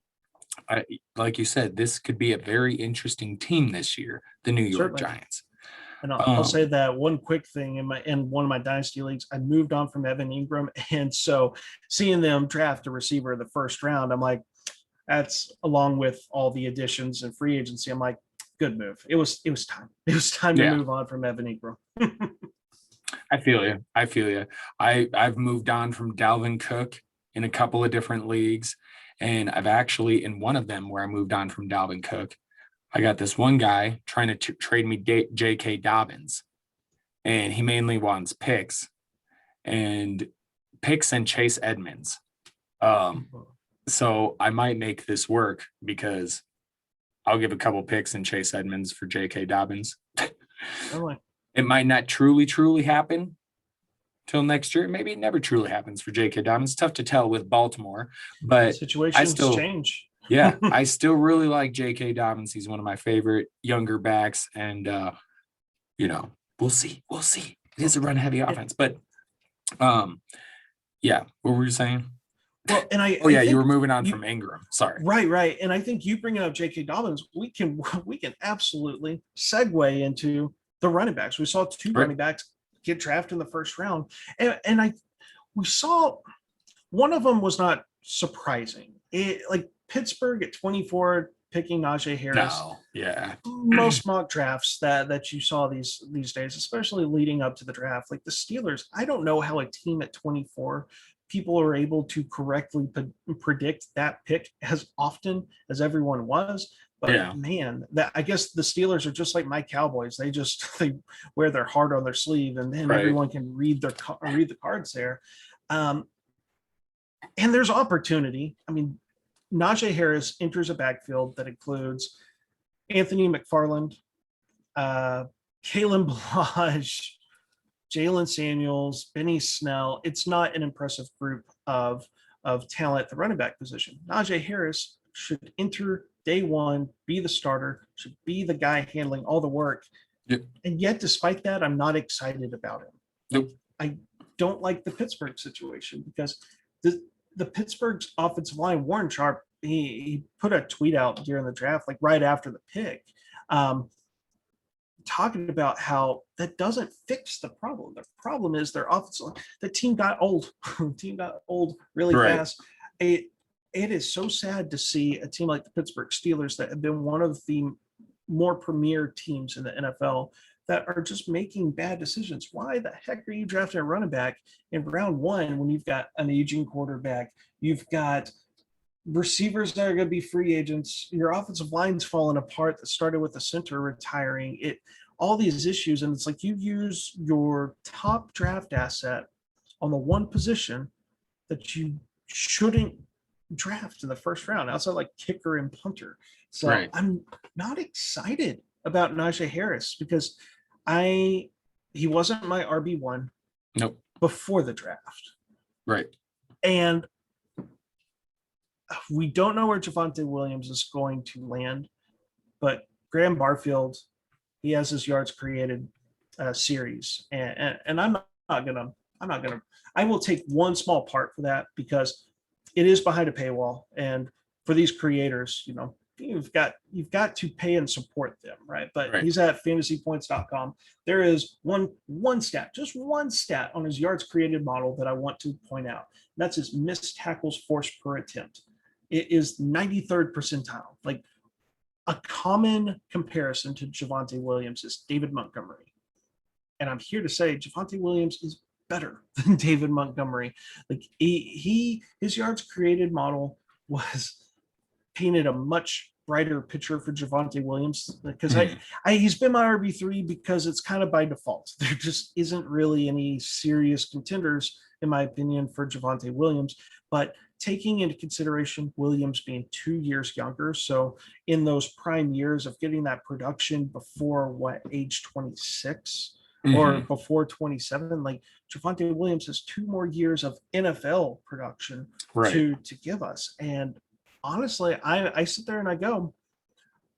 like you said, this could be a very interesting team this year, the New York Certainly. Giants. And I'll say that one quick thing in one of my dynasty leagues, I moved on from Evan Ingram, and so seeing them draft a receiver in the first round, I'm like, that's along with all the additions and free agency. I'm like, good move. It was time. It was time to Yeah. move on from Evan Ingram. I feel you. I've moved on from Dalvin Cook in a couple of different leagues, and I've actually in one of them where I moved on from Dalvin Cook, I got this one guy trying to trade me J.K. Dobbins, and he mainly wants picks and Chase Edmonds. So I might make this work because I'll give a couple picks and Chase Edmonds for J.K. Dobbins. It might not truly happen till next year. Maybe it never truly happens for J.K. Dobbins. It's tough to tell with Baltimore, but situations change. Yeah, I still really like J.K. Dobbins. He's one of my favorite younger backs, and we'll see. It is a run-heavy offense, but yeah. What were you saying? Well, and you were moving on from Ingram. Sorry. Right. And I think you bringing up J.K. Dobbins, we can absolutely segue into the running backs. We saw two running backs get drafted in the first round, and we saw one of them was not surprising. Like Pittsburgh at 24 picking Najee Harris. No, yeah. Most mock drafts that you saw these days, especially leading up to the draft, like the Steelers, I don't know how a team at 24 people are able to correctly predict that pick as often as everyone was. But man, that I guess the Steelers are just like my Cowboys. They wear their heart on their sleeve, and then everyone can read the cards there. And there's opportunity. I mean, Najee Harris enters a backfield that includes Anthony McFarland, Kalen Balaj, Jalen Samuels, Benny Snell. It's not an impressive group of talent at the running back position. Najee Harris should enter day one, be the starter, should be the guy handling all the work. Yep. And yet, despite that, I'm not excited about him. Nope. I don't like the Pittsburgh situation because the Pittsburgh's offensive line, Warren Sharp, he put a tweet out during the draft, like right after the pick, talking about how that doesn't fix the problem. The problem is their offensive line. The team got old. Really fast. It is so sad to see a team like the Pittsburgh Steelers that have been one of the more premier teams in the NFL that are just making bad decisions. Why the heck are you drafting a running back in round one when you've got an aging quarterback? You've got receivers that are going to be free agents. Your offensive line's falling apart that started with the center retiring. All these issues, and it's like you use your top draft asset on the one position that you shouldn't draft in the first round, outside like kicker and punter. So I'm not excited about Najee Harris because he wasn't my RB1 before the draft. Right. And we don't know where Javonte Williams is going to land, but Graham Barfield, he has his yards created series, and I'm not I will take one small part for that because it is behind a paywall. And for these creators, you've got to pay and support them, right? But Right. he's at fantasypoints.com. There is one stat, just one stat on his yards created model that I want to point out. That's his missed tackles forced per attempt. It is 93rd percentile. Like, a common comparison to Javonte Williams is David Montgomery. And I'm here to say Javonte Williams is better than David Montgomery. Like, his yards created model was painted a much brighter picture for Javonte Williams, because he's been my RB3 because it's kind of by default. There just isn't really any serious contenders, in my opinion, for Javonte Williams. But taking into consideration Williams being 2 years younger, so in those prime years of getting that production before age 26 or before 27, like, Javonte Williams has 2 more years of NFL production to give us. And honestly, I sit there and I go,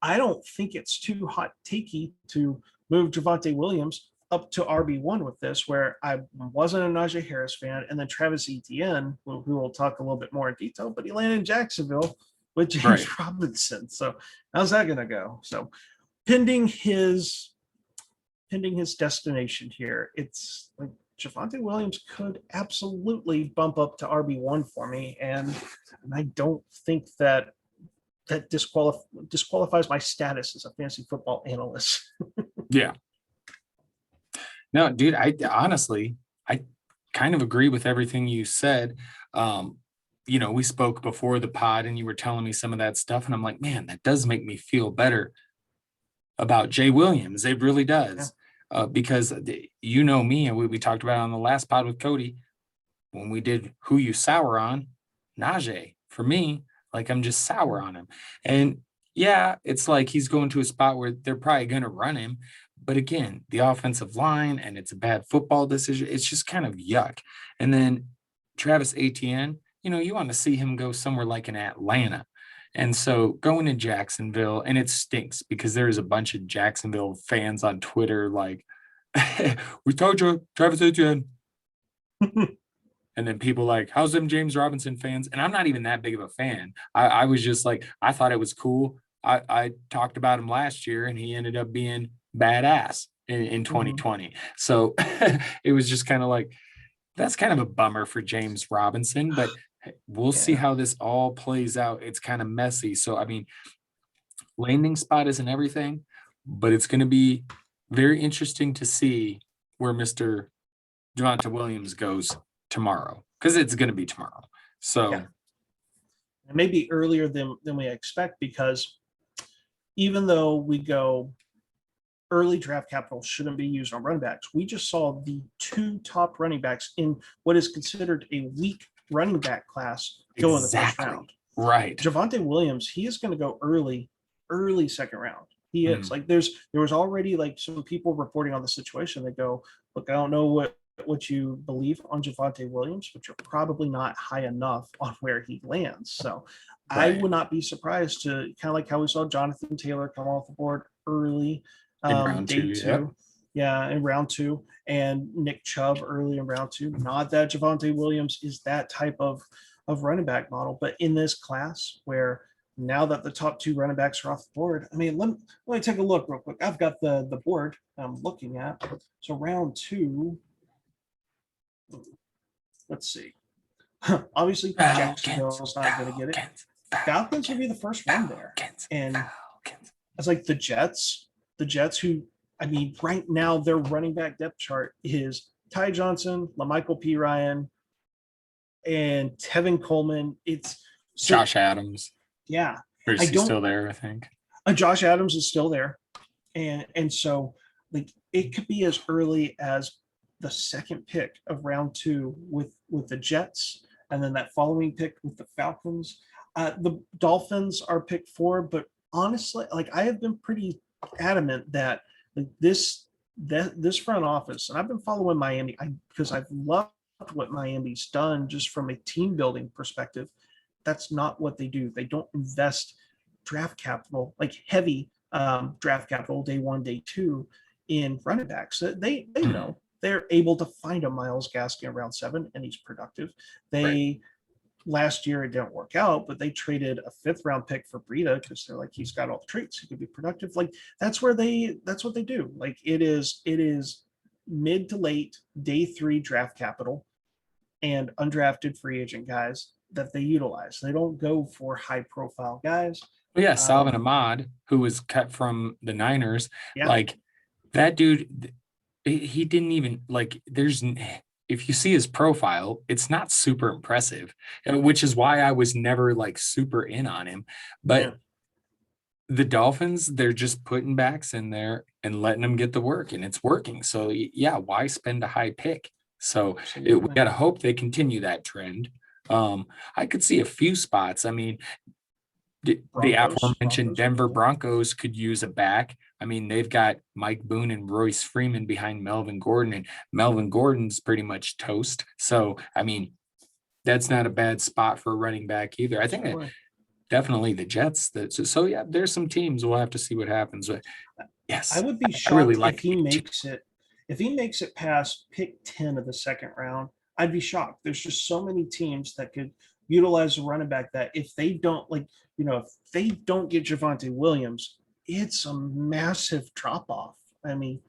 I don't think it's too hot takey to move Javonte Williams up to RB1 with this, where I wasn't a Najee Harris fan, and then Travis Etienne, who we'll talk a little bit more in detail, but he landed in Jacksonville with James Robinson. So how's that going to go? So pending his destination here, it's like Javonte Williams could absolutely bump up to RB1 for me, and I don't think that disqualifies my status as a fantasy football analyst. Yeah. No, dude, I honestly kind of agree with everything you said. We spoke before the pod and you were telling me some of that stuff, and I'm like, man, that does make me feel better about Jay Williams. It really does. Because me, and we talked about it on the last pod with Cody, when we did Who You Sour On, Najee, for me, like, I'm just sour on him. And yeah, it's like he's going to a spot where they're probably going to run him. But again, the offensive line, and it's a bad football decision. It's just kind of yuck. And then Travis Etienne, you want to see him go somewhere like in Atlanta. And so going to Jacksonville, and it stinks because there's a bunch of Jacksonville fans on Twitter like, we told you, Travis Etienne. And then people like, how's them James Robinson fans? And I'm not even that big of a fan. I was just like, I thought it was cool. I talked about him last year, and he ended up being badass in 2020. So it was just kind of like, that's kind of a bummer for James Robinson, but we'll see how this all plays out. It's kind of messy. So, I mean, landing spot isn't everything, but it's going to be very interesting to see where Mr. Javonte Williams goes tomorrow, because it's going to be tomorrow. So maybe earlier than we expect, because even though we go early draft capital shouldn't be used on running backs, we just saw the 2 top running backs in what is considered a weak running back class go in the first round. Right. Javonte Williams, he is going to go early second round. He is like, there was already like some people reporting on the situation. They go, look, I don't know what you believe on Javonte Williams, but you're probably not high enough on where he lands. So I would not be surprised to kind of like how we saw Jonathan Taylor come off the board early, in round day 2. two. Yeah, in round 2, and Nick Chubb early in round 2. Not that Javonte Williams is that type of running back model, but in this class where now that the top 2 running backs are off the board, I mean, let me take a look real quick. I've got the board I'm looking at. So round 2, let's see. Obviously, Jacksonville's not going to get it. Falcons will be the first one there. And it's like the Jets, who, I mean, right now their running back depth chart is Ty Johnson, LaMichael P. Ryan, and Tevin Coleman. It's Josh Adams. Yeah. Or is he still there, I think? Josh Adams is still there. And so, like, it could be as early as the second pick of round 2 with the Jets, and then that following pick with the Falcons. The Dolphins are pick 4, but honestly, like, I have been pretty adamant that like this front office, and I've been following Miami because I've loved what Miami's done just from a team building perspective. That's not what they do. They don't invest draft capital, like heavy draft capital, day 1, day 2, in running backs. They know they're able to find a Miles Gaskin around 7, and he's productive. They last year it didn't work out, but they traded a 5th-round pick for Breida because they're like, he's got all the traits, he could be productive. Like that's what they do. Like it is mid to late day 3 draft capital and undrafted free agent guys that they utilize. They don't go for high profile guys. Well, yeah, Salvin Ahmad, who was cut from the Niners, Yeah. like that dude, he didn't even like. If you see his profile, it's not super impressive, which is why I was never like super in on him. But the Dolphins, they're just putting backs in there and letting them get the work, and it's working. So yeah, why spend a high pick? So we got to hope they continue that trend. I could see a few spots. I mean, the aforementioned Denver Broncos could use a back. I mean, they've got Mike Boone and Royce Freeman behind Melvin Gordon, and Melvin Gordon's pretty much toast. So, I mean, that's not a bad spot for a running back either. I think definitely the Jets. So yeah, there's some teams. We'll have to see what happens. But yes, I would be shocked if he makes it. If he makes it past pick 10 of the 2nd round, I'd be shocked. There's just so many teams that could utilize a running back that if they don't if they don't get Javonte Williams, it's a massive drop off. I mean,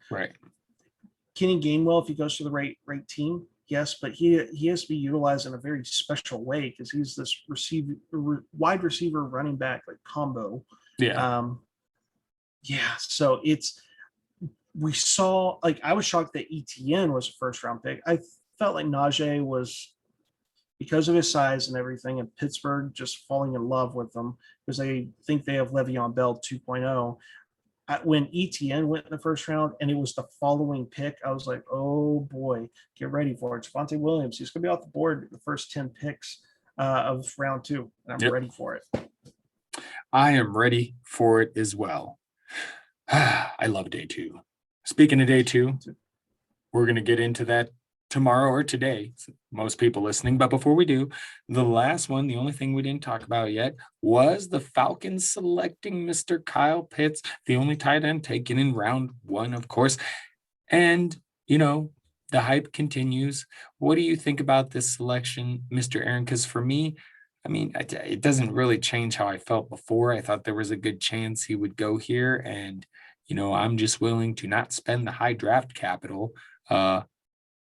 Kenny Gainwell, if he goes to the right team, yes, but he has to be utilized in a very special way because he's this wide receiver running back like combo. So we saw, like, I was shocked that ETN was a 1st-round pick. I felt like Najee was, because of his size and everything, and Pittsburgh just falling in love with him because they think they have Le'Veon Bell 2.0. When ETN went in the 1st round and it was the following pick, I was like, oh boy, get ready for it. Javonte Williams, he's going to be off the board the first 10 picks of round 2. And I'm ready for it. I am ready for it as well. I love day 2. Speaking of day 2, we're going to get into that tomorrow or today, most people listening. But before we do, the last one, the only thing we didn't talk about yet was the Falcons selecting Mr. Kyle Pitts, the only tight end taken in round 1, of course. And, the hype continues. What do you think about this selection, Mr. Aaron? Because for me, I mean, it doesn't really change how I felt before. I thought there was a good chance he would go here. And, I'm just willing to not spend the high draft capital,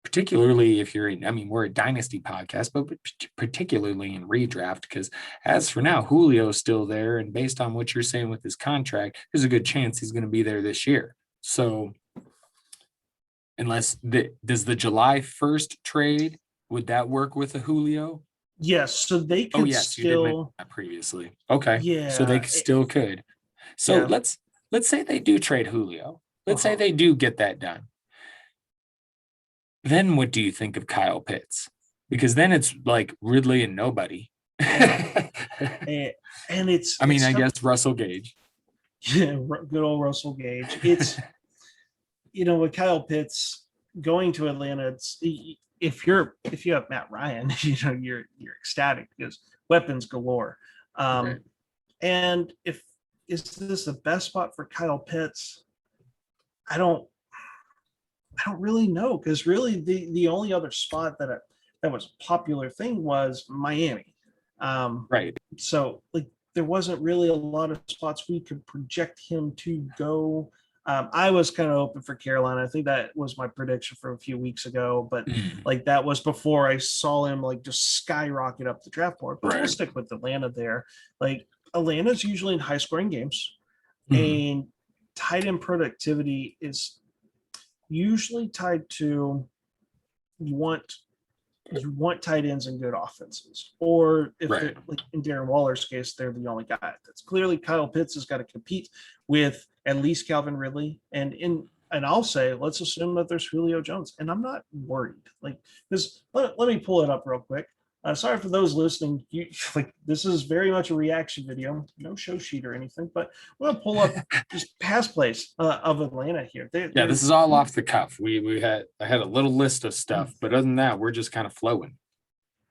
particularly if you're we're a Dynasty podcast, but particularly in redraft, because as for now, Julio's still there. And based on what you're saying with his contract, there's a good chance he's going to be there this year. So does the July 1st trade, would that work with a Julio? Yes. So they could you did mention that previously. Okay. Yeah. So they still could. So let's say they do trade Julio. Let's say they do get that done. Then what do you think of Kyle Pitts? Because then it's like Ridley and nobody. And I guess Russell Gage. Yeah, good old Russell Gage. It's, with Kyle Pitts going to Atlanta, it's, if you have Matt Ryan, you're ecstatic because weapons galore. And is this the best spot for Kyle Pitts? I don't really know, because really the only other spot that was a popular thing was Miami. So there wasn't really a lot of spots we could project him to go. I was kind of open for Carolina. I think that was my prediction from a few weeks ago, but that was before I saw him just skyrocket up the draft board. But we'll stick with Atlanta there. Atlanta's usually in high scoring games, and tight end productivity is usually tied to you want tight ends in good offenses, or if in Darren Waller's case, they're the only guy. That's clearly Kyle Pitts has got to compete with at least Calvin Ridley, and I'll say, let's assume that there's Julio Jones, and I'm not worried. Because let me pull it up real quick. Sorry for those listening. This is very much a reaction video, no show sheet or anything, but I'm going to pull up just past plays of Atlanta here. This is all off the cuff. I had a little list of stuff, but other than that, we're just kind of flowing.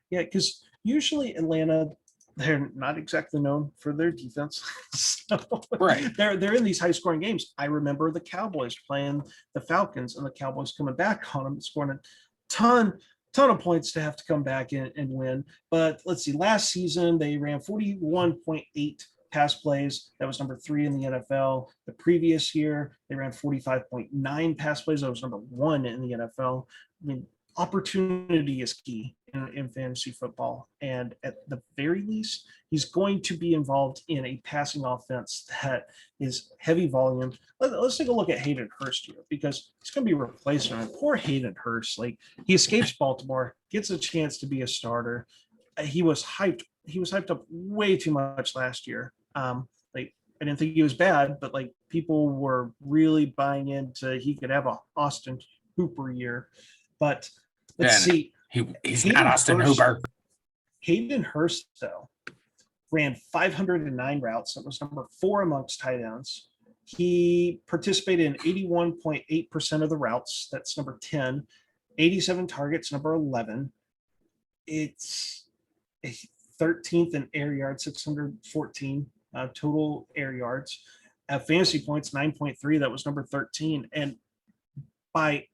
Yeah, because usually Atlanta, they're not exactly known for their defense. So Right. they're in these high scoring games. I remember the Cowboys playing the Falcons and the Cowboys coming back on them, scoring a ton ton of points to have to come back and win. But let's see, last season they ran 41.8 pass plays. That was number 3 in the NFL. The previous year they ran 45.9 pass plays. That was number 1 in the NFL. I mean, opportunity is key in fantasy football. And at the very least, he's going to be involved in a passing offense that is heavy volume. Let's take a look at Hayden Hurst here, because he's going to be a replacement. Poor Hayden Hurst. Like, he escapes Baltimore, gets a chance to be a starter. He was hyped. He was hyped up way too much last year. Like, I didn't think he was bad, but like, people were really buying into he could have a Austin Hooper year. But let's see. He's not Austin Hooper. Hayden Hurst, though, ran 509 routes. That was number 4 amongst tight ends. He participated in 81.8% of the routes. That's number 10. 87 targets, number 11. It's 13th in air yards, 614 total air yards. At fantasy points, 9.3. That was number 13. And by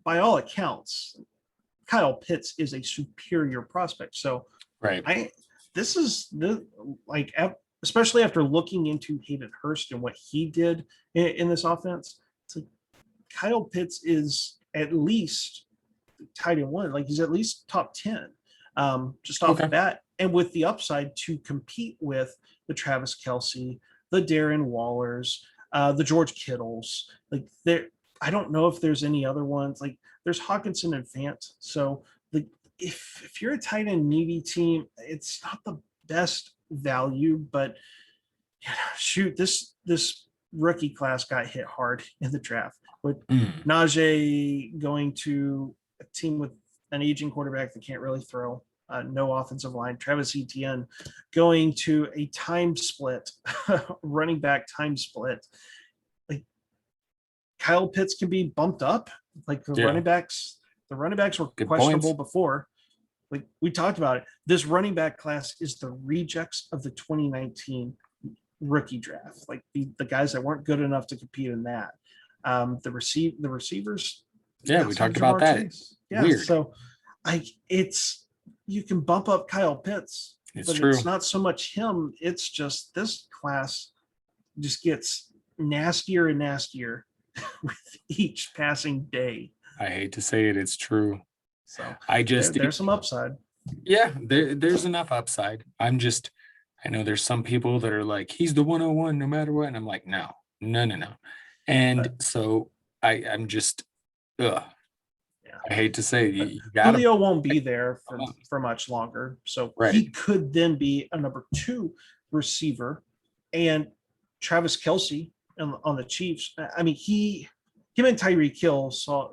all accounts, Kyle Pitts is a superior prospect. So right. This is like, especially after looking into Hayden Hurst and what he did in this offense, it's like Kyle Pitts is at least tight end 1. Like, he's at least top 10 just off the bat, and with the upside to compete with the Travis Kelce, the Darren Wallers, the George Kittles. Like, I don't know if there's any other ones. Like, there's Hawkinson and Fant. So if you're a tight end needy team, it's not the best value, but shoot, this rookie class got hit hard in the draft with Najee going to a team with an aging quarterback that can't really throw, no offensive line. Travis Etienne going to a time split, running back time split. Like, Kyle Pitts can be bumped up. Like, the running backs were questionable before. Like, we talked about it. This running back class is the rejects of the 2019 rookie draft. Like, the guys that weren't good enough to compete in that. The receivers. Yeah, we talked about that. Yeah, weird. So you can bump up Kyle Pitts, but true. It's not so much him. It's just this class just gets nastier and nastier with each passing day. I hate to say it, it's true. So there's some upside. Yeah, there's enough upside. I know there's some people that are like, he's the 101 no matter what. And I'm like, no. And so I'm just, I hate to say it. Julio won't be there for much longer. So he could then be a number 2 receiver. And Travis Kelce on the Chiefs, I mean, him and Tyreek Hill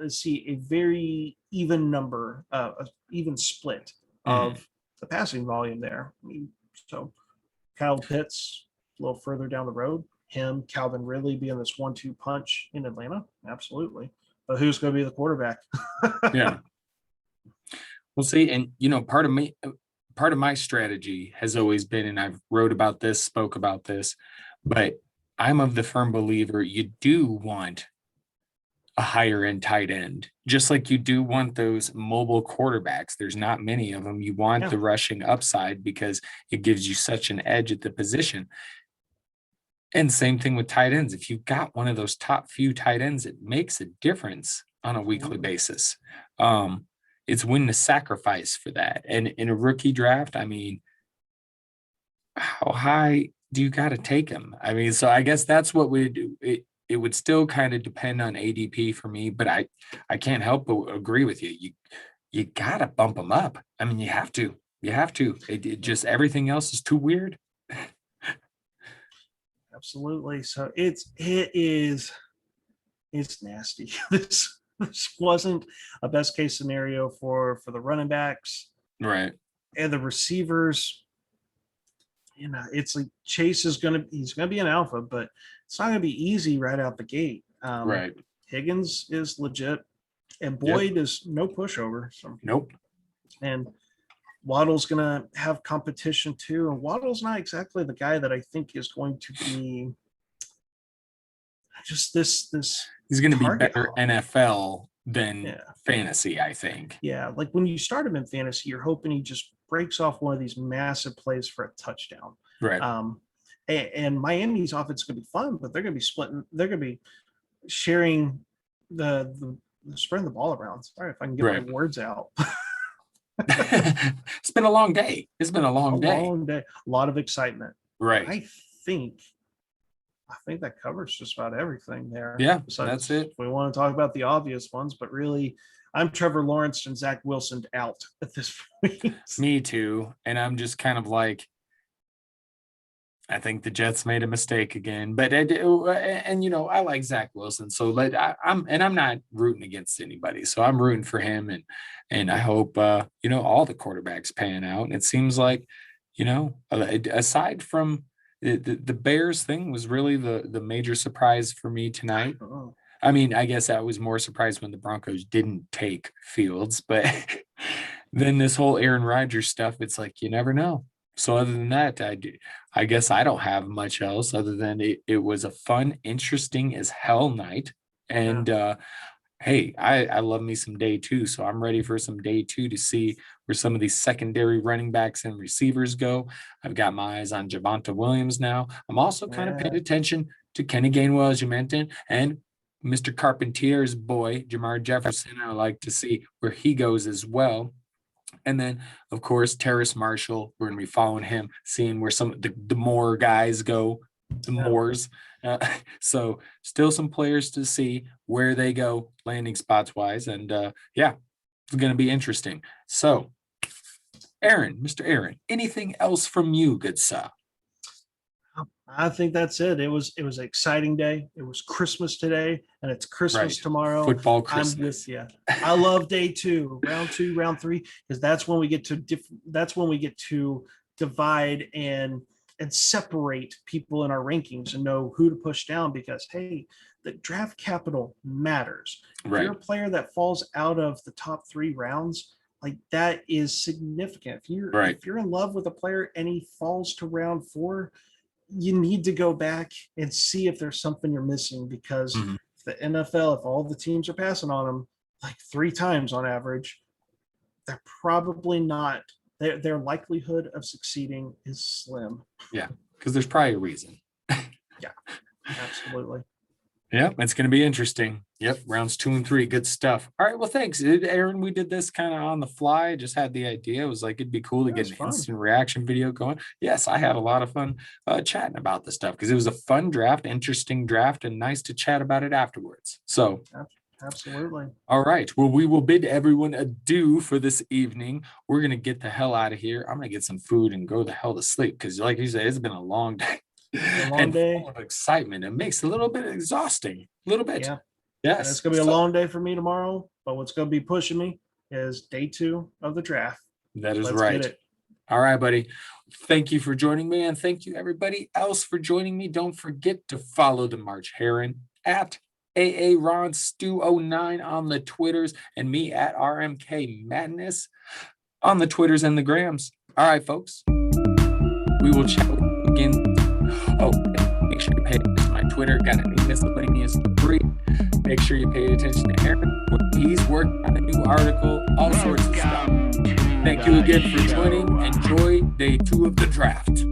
see a very even number, even split of the passing volume there. I mean, so Kyle Pitts a little further down the road, him, Calvin Ridley being this 1-2 punch in Atlanta, absolutely. But who's going to be the quarterback? Yeah, we'll see. And part of my strategy has always been, and I've wrote about this, spoke about this, but I'm of the firm believer you do want a higher end tight end, just like you do want those mobile quarterbacks. There's not many of them. You want the rushing upside because it gives you such an edge at the position. And same thing with tight ends. If you've got one of those top few tight ends, it makes a difference on a weekly basis. It's when to sacrifice for that. And in a rookie draft, I mean, how high do you got to take him? I mean, so I guess that's what we do. It would still kind of depend on ADP for me, but I can't help but agree with you. You got to bump them up. I mean, you have to. It just, everything else is too weird. Absolutely. So it's nasty. This wasn't a best case scenario for the running backs, right? And the receivers. It's like Chase he's gonna be an alpha, but it's not gonna be easy right out the gate. Right. Higgins is legit, and Boyd is no pushover. So. Nope. And Waddle's going to have competition too. And Waddle's not exactly the guy that I think is going to be just this He's going to be target better hog. NFL than Yeah. fantasy, I think. Yeah, like when you start him in fantasy, you're hoping he just breaks off one of these massive plays for a touchdown. Right. And Miami's offense is going to be fun, but they're going to be splitting. They're going to be sharing the spreading the ball around. Sorry if I can get my words out. It's been a long day. It's been a long day. Long day. A lot of excitement. Right. I think that covers just about everything there. Yeah, Besides, that's it. we want to talk about the obvious ones, but really, I'm Trevor Lawrence and Zach Wilson out at this point. Me too. And I'm just kind of like, I think the Jets made a mistake again. But I like Zach Wilson, so I'm not rooting against anybody. So I'm rooting for him, and I hope all the quarterbacks pan out. And it seems like, aside from the Bears thing was really the major surprise for me tonight. I mean, I guess I was more surprised when the Broncos didn't take Fields, but then this whole Aaron Rodgers stuff, it's like, you never know. So other than that, I guess I don't have much else other than it was a fun, interesting as hell night. And hey, I love me some day two. So I'm ready for some day two to see where some of these secondary running backs and receivers go. I've got my eyes on Javonte Williams now. I'm also kind of paying attention to Kenny Gainwell, as you mentioned, and Mr. Carpentier's boy, Jamar Jefferson. I like to see where he goes as well. And then, of course, Terrace Marshall, we're going to be following him, seeing where some of the more guys go, the mores. So still some players to see where they go landing spots wise. And it's going to be interesting. So, Mr. Aaron, anything else from you, good sir? I think that's it. It was an exciting day. It was Christmas today, and it's Christmas tomorrow. Football Christmas. I'm with you. I love day two, round three, because that's when we get to divide and separate people in our rankings and know who to push down. Because hey, the draft capital matters. If you're a player that falls out of the top 3 rounds, like that is significant. If you're in love with a player and he falls to round 4. You need to go back and see if there's something you're missing, because the NFL, if all the teams are passing on them like 3 times on average, they're probably not. Their likelihood of succeeding is slim. Yeah, because there's probably a reason. Yeah, absolutely. Yeah, it's going to be interesting. Yep, rounds 2 and 3, good stuff. All right, well, thanks, Aaron. We did this kind of on the fly. I just had the idea. It was like it'd be cool to get an instant reaction video going. Yes, I had a lot of fun chatting about this stuff because it was a fun draft, interesting draft, and nice to chat about it afterwards. So, absolutely. All right. Well, we will bid everyone adieu for this evening. We're going to get the hell out of here. I'm going to get some food and go the hell to sleep because, like you said, it's been a long day. Long day. Full of excitement. It makes it a little bit exhausting. A little bit. Yeah. Yes. And it's going to be a long day for me tomorrow, but what's going to be pushing me is day 2 of the draft. That is right. All right, buddy. Thank you for joining me, and thank you everybody else for joining me. Don't forget to follow the March Heron at AARonStew09 on the Twitters and me at RMK Madness on the Twitters and the Grams. All right, folks. We will chat again. Oh, make sure you pay attention to my Twitter. Got a new miscellaneous debris. Make sure you pay attention to Aaron when he's working on a new article, all sorts of stuff. Thank you again for joining. Enjoy day 2 of the draft.